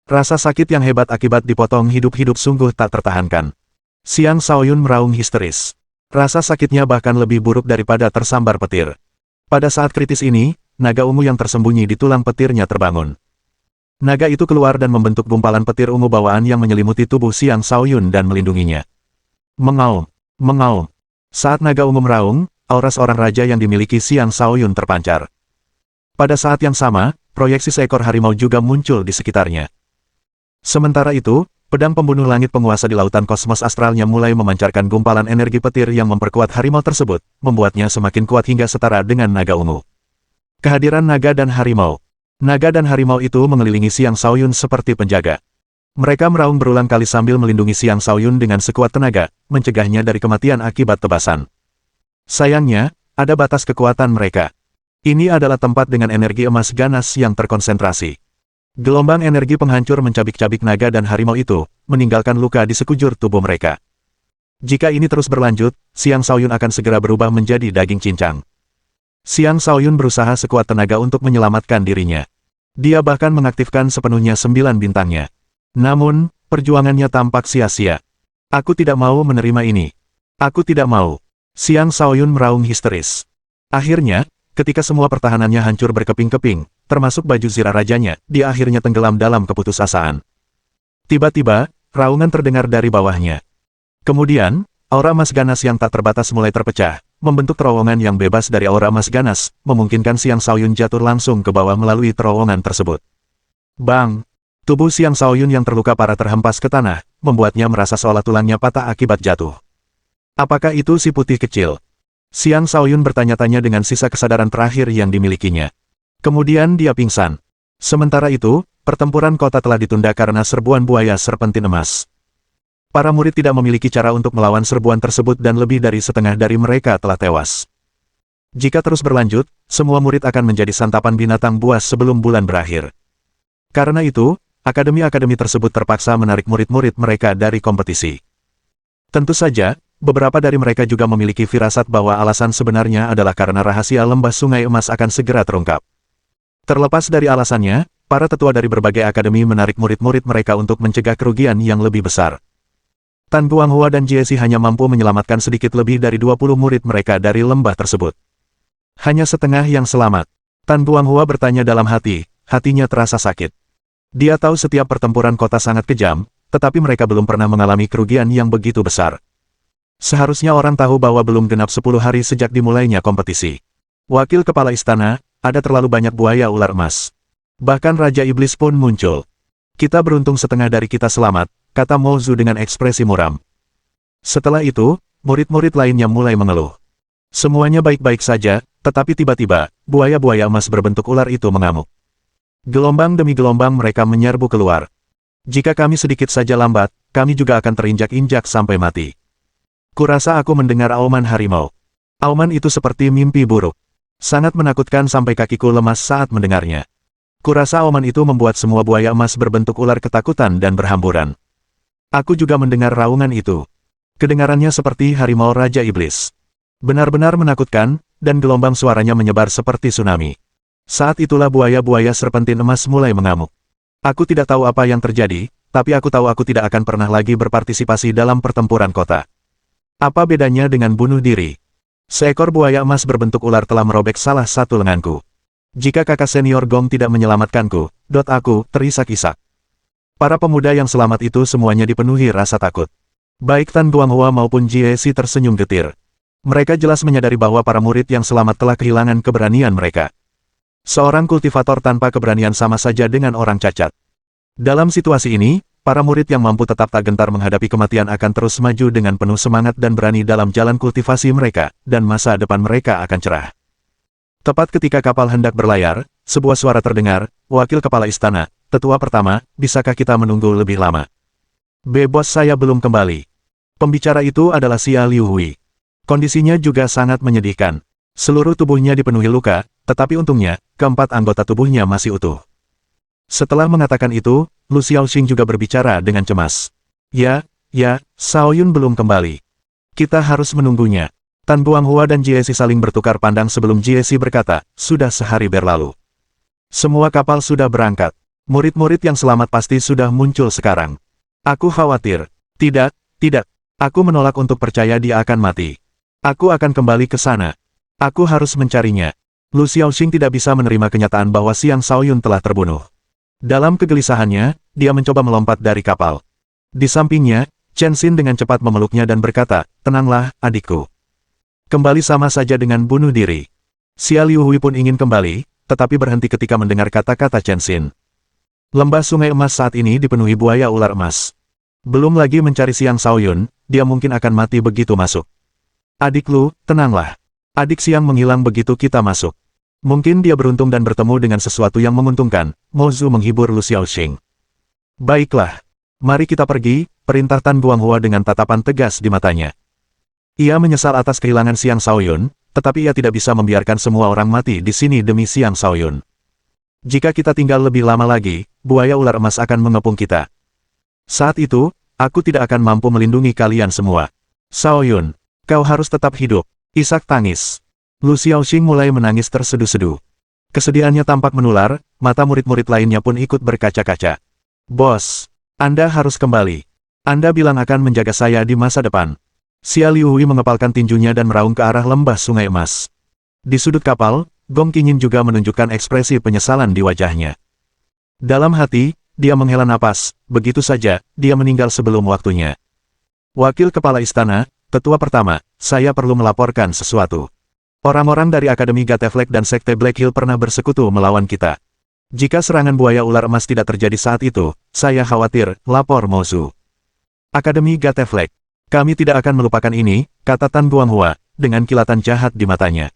Rasa sakit yang hebat akibat dipotong hidup-hidup sungguh tak tertahankan. Xiang Shaoyun meraung histeris. Rasa sakitnya bahkan lebih buruk daripada tersambar petir. Pada saat kritis ini, naga ungu yang tersembunyi di tulang petirnya terbangun. Naga itu keluar dan membentuk gumpalan petir ungu bawaan yang menyelimuti tubuh Xiang Shaoyun dan melindunginya. Mengaum, mengaum. Saat naga ungu meraung, aura seorang raja yang dimiliki Xiang Shaoyun terpancar. Pada saat yang sama, proyeksi seekor harimau juga muncul di sekitarnya. Sementara itu, pedang pembunuh langit penguasa di lautan kosmos astralnya mulai memancarkan gumpalan energi petir yang memperkuat harimau tersebut, membuatnya semakin kuat hingga setara dengan naga ungu. Kehadiran naga dan harimau. Naga dan harimau itu mengelilingi Xiang Shaoyun seperti penjaga. Mereka meraung berulang kali sambil melindungi Xiang Shaoyun dengan sekuat tenaga, mencegahnya dari kematian akibat tebasan. Sayangnya, ada batas kekuatan mereka. Ini adalah tempat dengan energi emas ganas yang terkonsentrasi. Gelombang energi penghancur mencabik-cabik naga dan harimau itu, meninggalkan luka di sekujur tubuh mereka. Jika ini terus berlanjut, Xiang Shaoyun akan segera berubah menjadi daging cincang. Xiang Shaoyun berusaha sekuat tenaga untuk menyelamatkan dirinya. Dia bahkan mengaktifkan sepenuhnya 9 bintangnya. Namun, perjuangannya tampak sia-sia. Aku tidak mau menerima ini. Aku tidak mau. Xiang Shaoyun meraung histeris. Akhirnya, ketika semua pertahanannya hancur berkeping-keping, termasuk baju zirah rajanya, dia akhirnya tenggelam dalam keputusasaan. Tiba-tiba, raungan terdengar dari bawahnya. Kemudian, aura emas ganas yang tak terbatas mulai terpecah, membentuk terowongan yang bebas dari aura emas ganas, memungkinkan Xiang Shaoyun jatuh langsung ke bawah melalui terowongan tersebut. Bang! Tubuh Xiang Shaoyun yang terluka parah terhempas ke tanah, membuatnya merasa seolah tulangnya patah akibat jatuh. Apakah itu si putih kecil? Xiang Shaoyun bertanya-tanya dengan sisa kesadaran terakhir yang dimilikinya. Kemudian dia pingsan. Sementara itu, pertempuran kota telah ditunda karena serbuan buaya serpentin emas. Para murid tidak memiliki cara untuk melawan serbuan tersebut dan lebih dari setengah dari mereka telah tewas. Jika terus berlanjut, semua murid akan menjadi santapan binatang buas sebelum bulan berakhir. Karena itu, akademi-akademi tersebut terpaksa menarik murid-murid mereka dari kompetisi. Tentu saja, beberapa dari mereka juga memiliki firasat bahwa alasan sebenarnya adalah karena rahasia lembah sungai emas akan segera terungkap. Terlepas dari alasannya, para tetua dari berbagai akademi menarik murid-murid mereka untuk mencegah kerugian yang lebih besar. Tan Guanghua dan Jie hanya mampu menyelamatkan sedikit lebih dari 20 murid mereka dari lembah tersebut. Hanya setengah yang selamat. Tan Guanghua bertanya dalam hati, hatinya terasa sakit. Dia tahu setiap pertempuran kota sangat kejam, tetapi mereka belum pernah mengalami kerugian yang begitu besar. Seharusnya orang tahu bahwa belum genap 10 hari sejak dimulainya kompetisi. Wakil kepala istana, ada terlalu banyak buaya ular emas. Bahkan Raja Iblis pun muncul. Kita beruntung setengah dari kita selamat, kata Mo Zu dengan ekspresi muram. Setelah itu, murid-murid lainnya mulai mengeluh. Semuanya baik-baik saja, tetapi tiba-tiba, buaya-buaya emas berbentuk ular itu mengamuk. Gelombang demi gelombang mereka menyerbu keluar. Jika kami sedikit saja lambat, kami juga akan terinjak-injak sampai mati. Kurasa aku mendengar auman harimau. Auman itu seperti mimpi buruk. Sangat menakutkan sampai kakiku lemas saat mendengarnya. Kurasa auman itu membuat semua buaya emas berbentuk ular ketakutan dan berhamburan. Aku juga mendengar raungan itu. Kedengarannya seperti harimau Raja Iblis. Benar-benar menakutkan, dan gelombang suaranya menyebar seperti tsunami. Saat itulah buaya-buaya serpentin emas mulai mengamuk. Aku tidak tahu apa yang terjadi, tapi aku tahu aku tidak akan pernah lagi berpartisipasi dalam pertempuran kota. Apa bedanya dengan bunuh diri? Seekor buaya emas berbentuk ular telah merobek salah satu lenganku. Jika kakak senior Gong tidak menyelamatkanku, aku terisak-isak. Para pemuda yang selamat itu semuanya dipenuhi rasa takut. Baik Tan Guanghua maupun Jie Si tersenyum getir. Mereka jelas menyadari bahwa para murid yang selamat telah kehilangan keberanian mereka. Seorang kultivator tanpa keberanian sama saja dengan orang cacat. Dalam situasi ini, para murid yang mampu tetap tak gentar menghadapi kematian akan terus maju dengan penuh semangat dan berani dalam jalan kultivasi mereka, dan masa depan mereka akan cerah. Tepat ketika kapal hendak berlayar, sebuah suara terdengar, wakil kepala istana, tetua pertama, bisakah kita menunggu lebih lama? Bos saya belum kembali. Pembicara itu adalah Xia Liu Hui. Kondisinya juga sangat menyedihkan. Seluruh tubuhnya dipenuhi luka, tetapi untungnya, keempat anggota tubuhnya masih utuh. Setelah mengatakan itu, Lu Xiaoxing juga berbicara dengan cemas. Ya, Xiao Yun belum kembali. Kita harus menunggunya. Tan Guanghua dan Jie Si saling bertukar pandang sebelum Jie Si berkata, sudah sehari berlalu. Semua kapal sudah berangkat. Murid-murid yang selamat pasti sudah muncul sekarang. Aku khawatir. Tidak. Aku menolak untuk percaya dia akan mati. Aku akan kembali ke sana. Aku harus mencarinya. Lu Xiaoxing tidak bisa menerima kenyataan bahwa Xiang Shaoyun telah terbunuh. Dalam kegelisahannya, dia mencoba melompat dari kapal. Di sampingnya, Chen Xin dengan cepat memeluknya dan berkata, tenanglah, adikku. Kembali sama saja dengan bunuh diri. Xia Liu Hui pun ingin kembali, tetapi berhenti ketika mendengar kata-kata Chen Xin. Lembah sungai emas saat ini dipenuhi buaya ular emas. Belum lagi mencari Xiang Shaoyun, dia mungkin akan mati begitu masuk. Adik Lu, tenanglah. Adik Xiang menghilang begitu kita masuk. Mungkin dia beruntung dan bertemu dengan sesuatu yang menguntungkan, Mo Zu menghibur Lu Xiaoxing. Baiklah. Mari kita pergi, perintah Tan Guanghua dengan tatapan tegas di matanya. Ia menyesal atas kehilangan Xiang Shaoyun, tetapi ia tidak bisa membiarkan semua orang mati di sini demi Xiang Shaoyun. Jika kita tinggal lebih lama lagi, buaya ular emas akan mengepung kita. Saat itu, aku tidak akan mampu melindungi kalian semua. Shaoyun, kau harus tetap hidup. Isak tangis. Lu Xiaoxing mulai menangis terseduh-seduh. Kesedihannya tampak menular, mata murid-murid lainnya pun ikut berkaca-kaca. Bos, Anda harus kembali. Anda bilang akan menjaga saya di masa depan. Xia Liu Hui mengepalkan tinjunya dan meraung ke arah lembah sungai emas. Di sudut kapal, Gong Qingyin juga menunjukkan ekspresi penyesalan di wajahnya. Dalam hati, dia menghela napas, begitu saja, dia meninggal sebelum waktunya. Wakil kepala istana, tetua pertama, saya perlu melaporkan sesuatu. Orang-orang dari Akademi Gateflek dan Sekte Black Hill pernah bersekutu melawan kita. Jika serangan buaya ular emas tidak terjadi saat itu, saya khawatir, lapor Mo Zu. Akademi Gateflek. Kami tidak akan melupakan ini, kata Tan Guanghua, dengan kilatan jahat di matanya.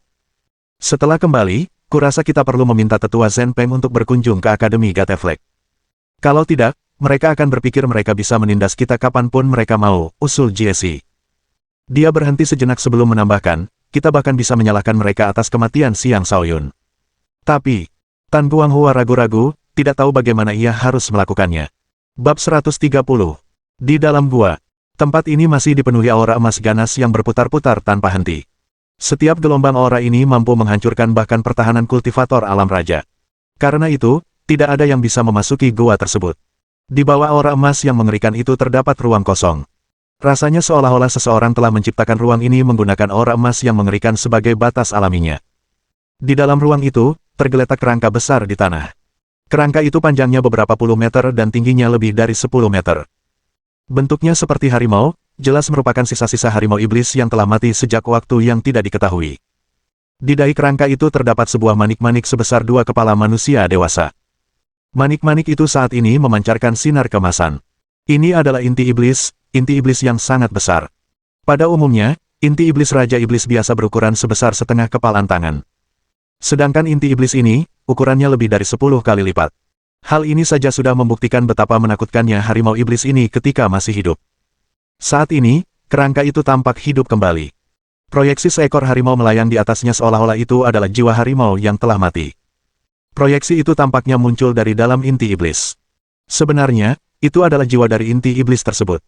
Setelah kembali, kurasa kita perlu meminta tetua Zhen Peng untuk berkunjung ke Akademi Gateflek. Kalau tidak, mereka akan berpikir mereka bisa menindas kita kapanpun mereka mau, usul Jie Si. Dia berhenti sejenak sebelum menambahkan, kita bahkan bisa menyalahkan mereka atas kematian Xiang Shaoyun. Tapi, Tan Guanghua ragu-ragu, tidak tahu bagaimana ia harus melakukannya. Bab 130. Di dalam gua. Tempat ini masih dipenuhi aura emas ganas yang berputar-putar tanpa henti. Setiap gelombang aura ini mampu menghancurkan bahkan pertahanan kultivator alam raja. Karena itu, tidak ada yang bisa memasuki gua tersebut. Di bawah aura emas yang mengerikan itu terdapat ruang kosong. Rasanya seolah-olah seseorang telah menciptakan ruang ini menggunakan aura emas yang mengerikan sebagai batas alaminya. Di dalam ruang itu, tergeletak kerangka besar di tanah. Kerangka itu panjangnya beberapa puluh meter dan tingginya lebih dari 10 meter. Bentuknya seperti harimau, jelas merupakan sisa-sisa harimau iblis yang telah mati sejak waktu yang tidak diketahui. Di dahi kerangka itu terdapat sebuah manik-manik sebesar 2 kepala manusia dewasa. Manik-manik itu saat ini memancarkan sinar kemasan. Ini adalah inti iblis yang sangat besar. Pada umumnya, inti iblis Raja Iblis biasa berukuran sebesar setengah kepalan tangan. Sedangkan inti iblis ini, ukurannya lebih dari 10 kali lipat. Hal ini saja sudah membuktikan betapa menakutkannya harimau iblis ini ketika masih hidup. Saat ini, kerangka itu tampak hidup kembali. Proyeksi seekor harimau melayang di atasnya seolah-olah itu adalah jiwa harimau yang telah mati. Proyeksi itu tampaknya muncul dari dalam inti iblis. Sebenarnya, itu adalah jiwa dari inti iblis tersebut.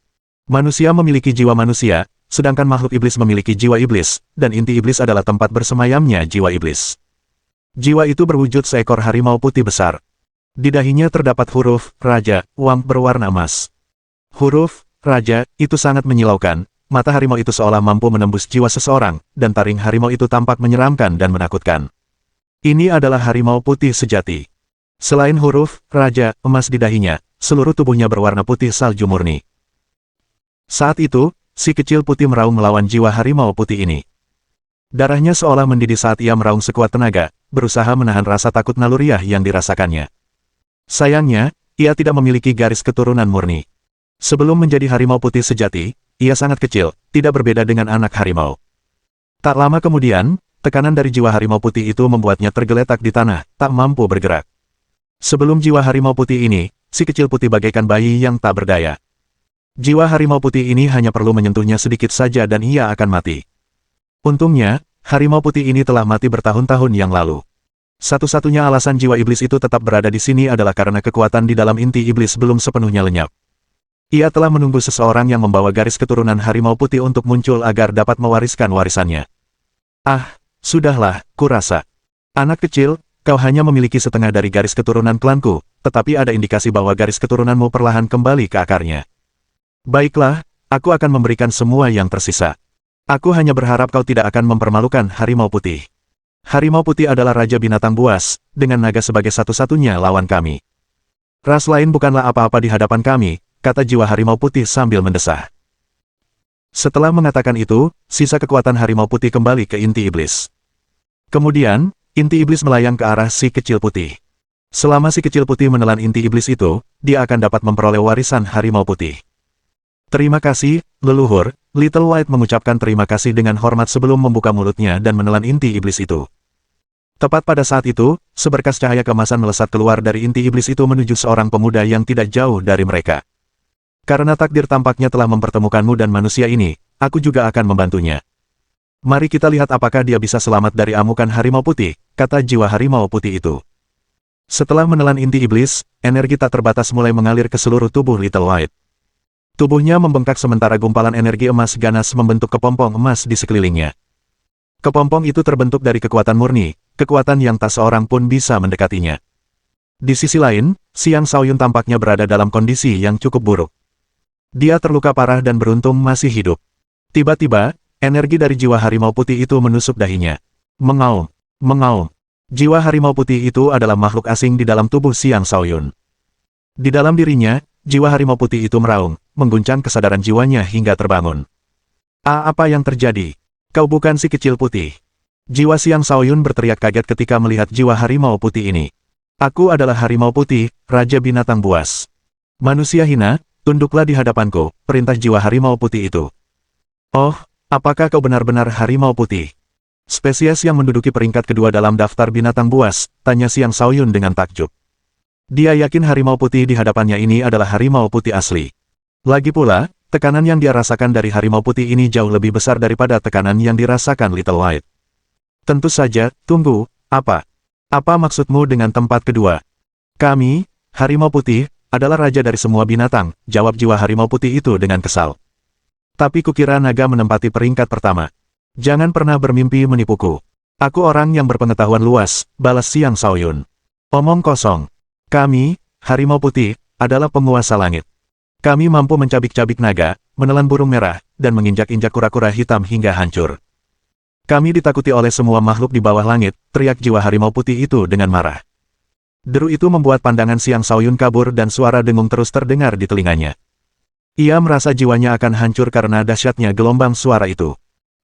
Manusia memiliki jiwa manusia, sedangkan makhluk iblis memiliki jiwa iblis, dan inti iblis adalah tempat bersemayamnya jiwa iblis. Jiwa itu berwujud seekor harimau putih besar. Di dahinya terdapat huruf Raja Wang berwarna emas. Huruf Raja itu sangat menyilaukan, mata harimau itu seolah mampu menembus jiwa seseorang, dan taring harimau itu tampak menyeramkan dan menakutkan. Ini adalah harimau putih sejati. Selain huruf Raja emas di dahinya, seluruh tubuhnya berwarna putih salju murni. Saat itu, si kecil putih meraung melawan jiwa harimau putih ini. Darahnya seolah mendidih saat ia meraung sekuat tenaga, berusaha menahan rasa takut naluriah yang dirasakannya. Sayangnya, ia tidak memiliki garis keturunan murni. Sebelum menjadi harimau putih sejati, ia sangat kecil, tidak berbeda dengan anak harimau. Tak lama kemudian, tekanan dari jiwa harimau putih itu membuatnya tergeletak di tanah, tak mampu bergerak. Sebelum jiwa harimau putih ini, si kecil putih bagaikan bayi yang tak berdaya. Jiwa harimau putih ini hanya perlu menyentuhnya sedikit saja dan ia akan mati. Untungnya, harimau putih ini telah mati bertahun-tahun yang lalu. Satu-satunya alasan jiwa iblis itu tetap berada di sini adalah karena kekuatan di dalam inti iblis belum sepenuhnya lenyap. Ia telah menunggu seseorang yang membawa garis keturunan harimau putih untuk muncul agar dapat mewariskan warisannya. Ah, sudahlah, kurasa. Anak kecil, kau hanya memiliki setengah dari garis keturunan klanku, tetapi ada indikasi bahwa garis keturunanmu perlahan kembali ke akarnya. Baiklah, aku akan memberikan semua yang tersisa. Aku hanya berharap kau tidak akan mempermalukan harimau putih. Harimau putih adalah raja binatang buas, dengan naga sebagai satu-satunya lawan kami. Ras lain bukanlah apa-apa di hadapan kami, kata jiwa harimau putih sambil mendesah. Setelah mengatakan itu, sisa kekuatan harimau putih kembali ke inti iblis. Kemudian, inti iblis melayang ke arah si kecil putih. Selama si kecil putih menelan inti iblis itu, dia akan dapat memperoleh warisan harimau putih. Terima kasih, leluhur. Little White mengucapkan terima kasih dengan hormat sebelum membuka mulutnya dan menelan inti iblis itu. Tepat pada saat itu, seberkas cahaya kemasan melesat keluar dari inti iblis itu menuju seorang pemuda yang tidak jauh dari mereka. Karena takdir tampaknya telah mempertemukanmu dan manusia ini, aku juga akan membantunya. Mari kita lihat apakah dia bisa selamat dari amukan harimau putih, kata jiwa harimau putih itu. Setelah menelan inti iblis, energi tak terbatas mulai mengalir ke seluruh tubuh Little White. Tubuhnya membengkak sementara gumpalan energi emas ganas membentuk kepompong emas di sekelilingnya. Kepompong itu terbentuk dari kekuatan murni, kekuatan yang tak seorang pun bisa mendekatinya. Di sisi lain, Xiang Shaoyun tampaknya berada dalam kondisi yang cukup buruk. Dia terluka parah dan beruntung masih hidup. Tiba-tiba, energi dari jiwa harimau putih itu menusuk dahinya. Mengaum, mengaum. Jiwa harimau putih itu adalah makhluk asing di dalam tubuh Xiang Shaoyun. Di dalam dirinya, jiwa harimau putih itu meraung, mengguncang kesadaran jiwanya hingga terbangun. Apa yang terjadi? Kau bukan si kecil putih. Jiwa Xiang Shaoyun berteriak kaget ketika melihat jiwa harimau putih ini. Aku adalah harimau putih, Raja Binatang Buas. Manusia hina, tunduklah di hadapanku, perintah jiwa harimau putih itu. Oh, apakah kau benar-benar harimau putih? Spesies yang menduduki peringkat kedua dalam daftar binatang buas, tanya Xiang Shaoyun dengan takjub. Dia yakin harimau putih di hadapannya ini adalah harimau putih asli. Lagi pula, tekanan yang dia rasakan dari harimau putih ini jauh lebih besar daripada tekanan yang dirasakan Little White. Tentu saja, tunggu, apa? Apa maksudmu dengan tempat kedua? Kami, Harimau Putih, adalah raja dari semua binatang, jawab jiwa harimau putih itu dengan kesal. Tapi kukira naga menempati peringkat pertama. Jangan pernah bermimpi menipuku. Aku orang yang berpengetahuan luas, balas Xiang Shaoyun. Omong kosong. Kami, Harimau Putih, adalah penguasa langit. Kami mampu mencabik-cabik naga, menelan burung merah, dan menginjak-injak kura-kura hitam hingga hancur. Kami ditakuti oleh semua makhluk di bawah langit, teriak jiwa harimau putih itu dengan marah. Deru itu membuat pandangan Xiang Shaoyun kabur dan suara dengung terus terdengar di telinganya. Ia merasa jiwanya akan hancur karena dahsyatnya gelombang suara itu.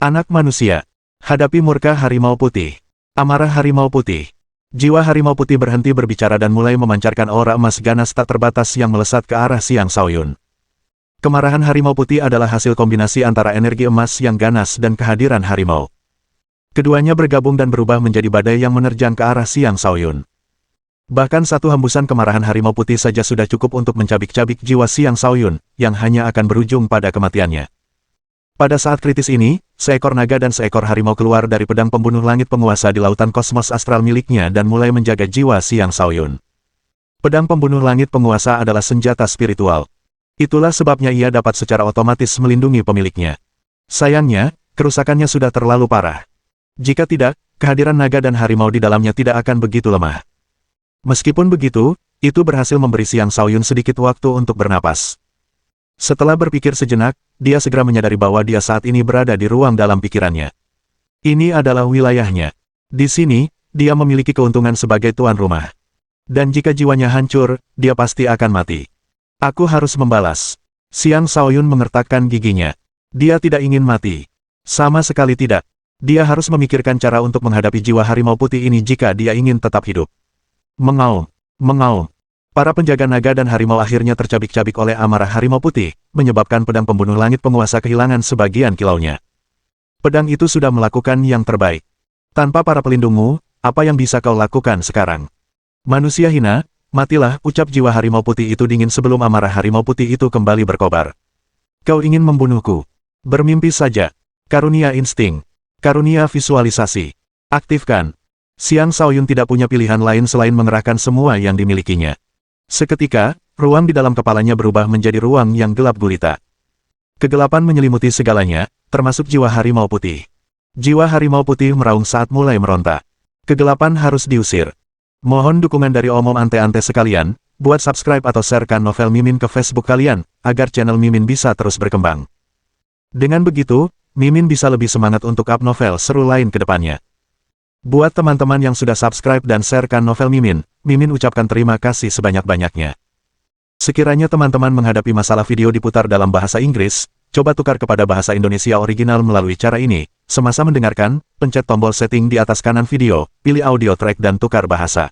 Anak manusia, hadapi murka harimau putih. Amarah harimau putih. Jiwa harimau putih berhenti berbicara dan mulai memancarkan aura emas ganas tak terbatas yang melesat ke arah Xiang Shaoyun. Kemarahan harimau putih adalah hasil kombinasi antara energi emas yang ganas dan kehadiran harimau. Keduanya bergabung dan berubah menjadi badai yang menerjang ke arah Xiang Shaoyun. Bahkan satu hembusan kemarahan harimau putih saja sudah cukup untuk mencabik-cabik jiwa Xiang Shaoyun, yang hanya akan berujung pada kematiannya. Pada saat kritis ini, seekor naga dan seekor harimau keluar dari pedang pembunuh langit penguasa di lautan kosmos astral miliknya dan mulai menjaga jiwa Xiang Shaoyun. Pedang pembunuh langit penguasa adalah senjata spiritual. Itulah sebabnya ia dapat secara otomatis melindungi pemiliknya. Sayangnya, kerusakannya sudah terlalu parah. Jika tidak, kehadiran naga dan harimau di dalamnya tidak akan begitu lemah. Meskipun begitu, itu berhasil memberi Xiang Shaoyun sedikit waktu untuk bernapas. Setelah berpikir sejenak, dia segera menyadari bahwa dia saat ini berada di ruang dalam pikirannya. Ini adalah wilayahnya. Di sini, dia memiliki keuntungan sebagai tuan rumah. Dan jika jiwanya hancur, dia pasti akan mati. Aku harus membalas. Xiang Shaoyun mengertakkan giginya. Dia tidak ingin mati. Sama sekali tidak. Dia harus memikirkan cara untuk menghadapi jiwa harimau putih ini jika dia ingin tetap hidup. Mengaum, mengaum. Para penjaga naga dan harimau akhirnya tercabik-cabik oleh amarah harimau putih, menyebabkan pedang pembunuh langit penguasa kehilangan sebagian kilaunya. Pedang itu sudah melakukan yang terbaik. Tanpa para pelindungmu, apa yang bisa kau lakukan sekarang? Manusia hina, matilah, ucap jiwa harimau putih itu dingin sebelum amarah harimau putih itu kembali berkobar. Kau ingin membunuhku? Bermimpi saja. Karunia insting. Karunia visualisasi. Aktifkan. Xiang Shaoyun tidak punya pilihan lain selain mengerahkan semua yang dimilikinya. Seketika, ruang di dalam kepalanya berubah menjadi ruang yang gelap gulita. Kegelapan menyelimuti segalanya, termasuk jiwa harimau putih. Jiwa harimau putih meraung saat mulai meronta. Kegelapan harus diusir. Mohon dukungan dari omom ante-ante sekalian, buat subscribe atau sharekan novel Mimin ke Facebook kalian, agar channel Mimin bisa terus berkembang. Dengan begitu, Mimin bisa lebih semangat untuk up novel seru lain ke depannya. Buat teman-teman yang sudah subscribe dan sharekan novel Mimin, Mimin ucapkan terima kasih sebanyak-banyaknya. Sekiranya teman-teman menghadapi masalah video diputar dalam bahasa Inggris, coba tukar kepada bahasa Indonesia original melalui cara ini. Semasa mendengarkan, pencet tombol setting di atas kanan video, pilih audio track dan tukar bahasa.